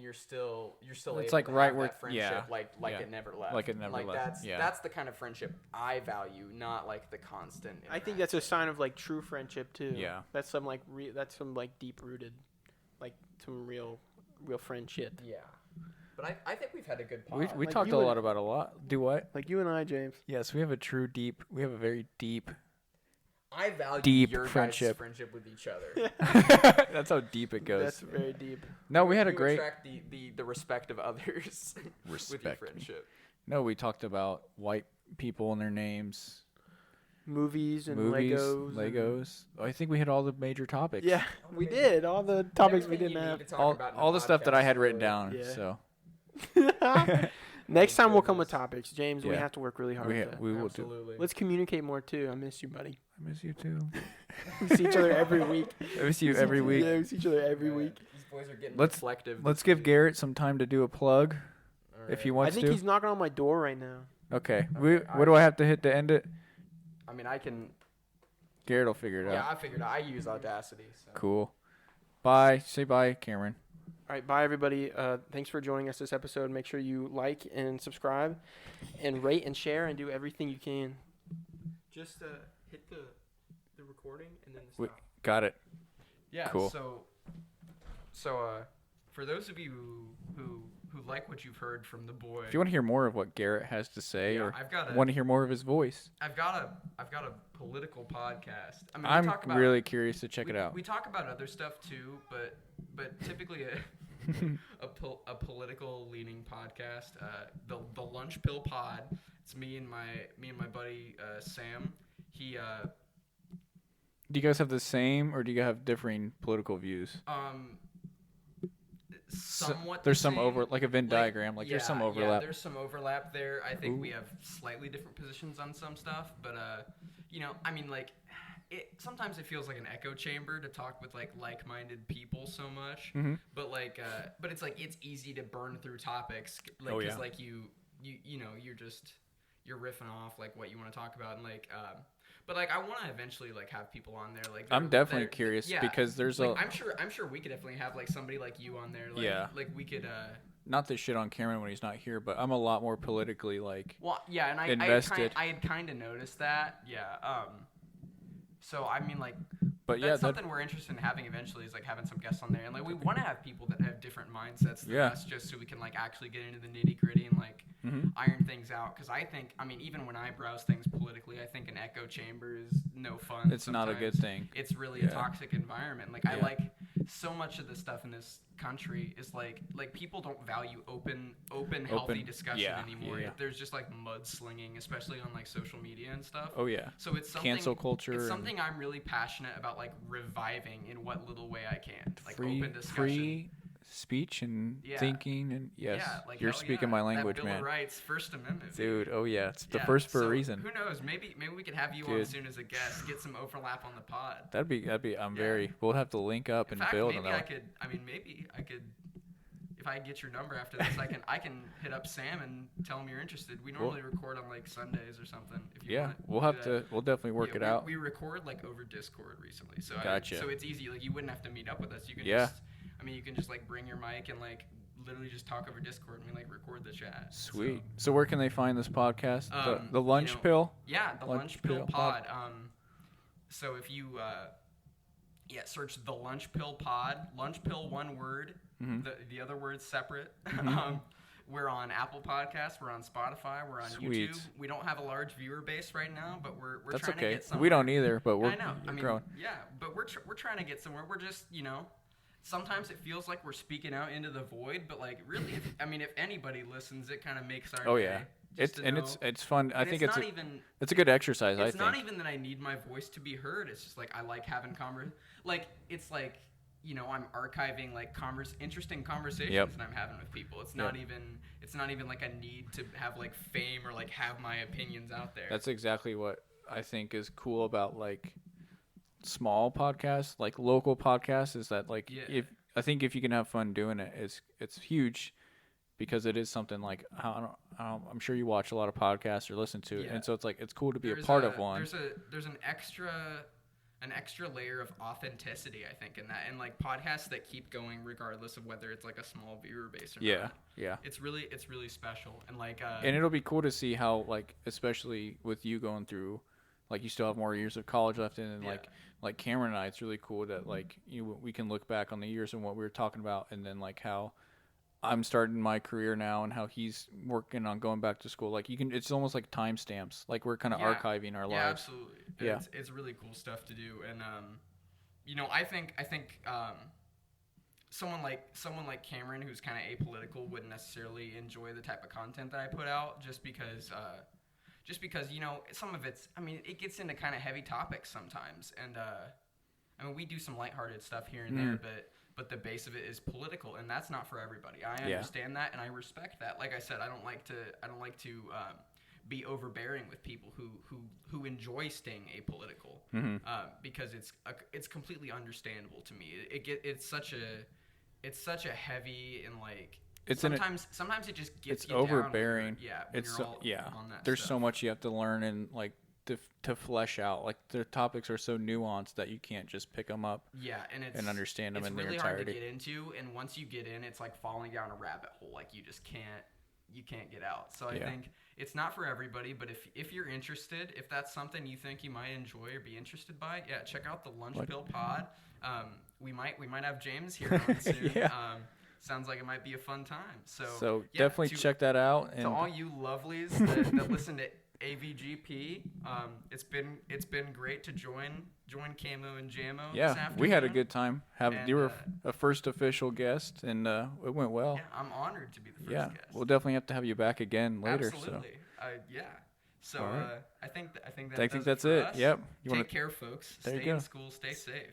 you're still It's able like to right have where- that friendship yeah. it never left. Like it never left. That's the kind of friendship I value, not like the constant. I think that's a sign of like true friendship too. Yeah. That's some like deep rooted, like some real friendship. Yeah. But I think we've had a good pod. We Like talked you a lot and- about a lot. Do what? Like you and I, James. Yes, we have a very deep. I value deep your friendship. guys' friendship with each other. That's how deep it goes. That's very deep. No, we had a You great. attract the respect of others with your Respect. friendship. No, we talked about white people and their names, Movies and movies, Legos. I think we hit all the major topics. Yeah, we did all the topics we Everything didn't you have. need to talk all, about in all a the stuff that I podcast, had written really. down. Yeah. So Next time we'll come with Goodness. topics, James. We Yeah. have to work really hard. we will do. Absolutely. Let's communicate more too. I miss you, buddy. I miss you too. We see each other every week. I miss you every week. Yeah, we see each other every Right. week. These boys are getting Let's- reflective. Let's this give week. Garrett some time to do a plug All if right. he I wants think to. he's knocking on my door right now. Okay. Okay, What do I have to hit to end it? I mean, I can. Garrett will figure it Yeah, out. I figured I use Audacity. So. Cool. Bye. Say bye, Cameron. All right, bye everybody. Thanks for joining us this episode. Make sure you like and subscribe, and rate and share, and do everything you can. Just hit the recording and then Wait. Got it. Yeah. Cool. So for those of you who like what you've heard from the boy, If you want to hear more of what Garrett has to say, yeah, or I've got want to hear more of his voice, I've got a political podcast. I mean, we I'm talk about, really curious to check we, it out. We talk about other stuff too, but typically a political leaning podcast. The Lunchpill Pod. It's me and my buddy Sam. He Do you guys have the same, or do you have differing political views? somewhat. There's the some same. over, like a Venn diagram. Like there's some Yeah, overlap. there's some overlap there. I think Ooh. we have slightly different positions on some stuff, but you know, I mean, like, sometimes it feels like an echo chamber to talk with like-minded people so much. Mhm. But like, but it's like it's easy to burn through topics, like, Oh, 'cause, yeah. like you know, you're riffing off like what you want to talk about, and like, but like I want to eventually like have people on there. Like I'm definitely curious yeah, because there's like, a I'm sure we could definitely have like somebody like you on there. Like, Yeah. Like we could. not to shit on Cameron when he's not here, but I'm a lot more politically like. Well, yeah, and Invested. I had kind of noticed that. Yeah. So I mean, like, But that's yeah, something we're interested in having eventually is like having some guests on there, and like we want to have people that have different mindsets than Yeah. us, just so we can like actually get into the nitty gritty and like Mhm. iron things out. Because I think, I mean, even when I browse things politically, I think an echo chamber is no fun. It's not a good sometimes. thing. It's really Yeah. a toxic environment. Like I Yeah. like so much of the stuff in this country is like people don't value open healthy discussion yeah, anymore. yeah. There's just like mudslinging, especially on like social media and stuff. Oh yeah. So it's something Cancel culture. It's and something I'm really passionate about, like reviving in what little way I can, like free, open discussion. free speech and Yeah. thinking and yes, Yeah, like, you're hell speaking yeah. my That language, Bill man. of Rights, First Amendment, Dude, oh yeah, it's the Yeah, first for so a reason. Who knows? Maybe we could have you on Dude. soon as a guest. Get some overlap on the pod. That'd be. I'm Yeah. very. We'll have to link up In and fact, build maybe on I that. could. I mean, maybe I could. if I get your number after this, I can hit up Sam and tell him you're interested. We normally record on like Sundays or something. If you want we'll definitely work it out. We record like over Discord recently, so gotcha. So it's easy. Like you wouldn't have to meet up with us. You can you can just like bring your mic and like literally just talk over Discord and we like record the chat. Sweet. So where can they find this podcast? The Lunchpill? Yeah, the Lunchpill Pod. So if you search the Lunchpill Pod, Lunchpill one word, the other words separate. We're on Apple Podcasts, we're on Spotify, we're on YouTube. We don't have a large viewer base right now, but we're trying to get somewhere. We don't either, but we're growing. Yeah, but we're trying to get somewhere. We're just, sometimes it feels like we're speaking out into the void, but like really, if anybody listens, it kind of makes our day. It's fun. I think it's a good exercise. It's not even that I need my voice to be heard. It's just like I like having I'm archiving like interesting conversations that I'm having with people. It's not even like a need to have like fame or like have my opinions out there. That's exactly what I think is cool about like small podcasts, like local podcasts, is that like if you can have fun doing it, it's huge. Because it is something like I'm sure you watch a lot of podcasts or listen to it, and so it's like it's cool to be a part of one. There's an extra layer of authenticity, I think, in that, and like podcasts that keep going regardless of whether it's like a small viewer base or not. Yeah. It's really special, and like. And it'll be cool to see how like, especially with you going through, like you still have more years of college left in, and like Cameron and I, it's really cool that like we can look back on the years and what we were talking about, and then like how I'm starting my career now and how he's working on going back to school. Like it's almost like timestamps. Like we're kind of archiving our lives. Yeah, absolutely. Yeah. It's really cool stuff to do. And, I think someone like Cameron, who's kind of apolitical, wouldn't necessarily enjoy the type of content that I put out just because, some of it gets into kind of heavy topics sometimes. And, we do some lighthearted stuff here and there, but the base of it is political, and that's not for everybody. I understand that, and I respect that. Like I said, I don't like to be overbearing with people who enjoy staying apolitical, because it's completely understandable to me. It's such a heavy and like sometimes it just gets you overbearing. Down on that There's stuff. so much you have to learn and like to flesh out. Like the topics are so nuanced that you can't just pick them up. Yeah, and understand them in their really entirety. It's really hard to get into, and once you get in, it's like falling down a rabbit hole. Like you just can't get out. So I think it's not for everybody, but if you're interested, if that's something you think you might enjoy or be interested by, check out the Lunchpill Pod. We might have James here on soon. Sounds like it might be a fun time. So definitely check that out. And to all you lovelies that listen to AVGP, it's been great to join Camo and Jamo. Yeah, this afternoon. We had a good time. You were a first official guest, and it went well. Yeah, I'm honored to be the first guest. We'll definitely have to have you back again later. Absolutely. So right. I think that's it. Yep. Take care, folks. There you Stay go. in school. Stay safe.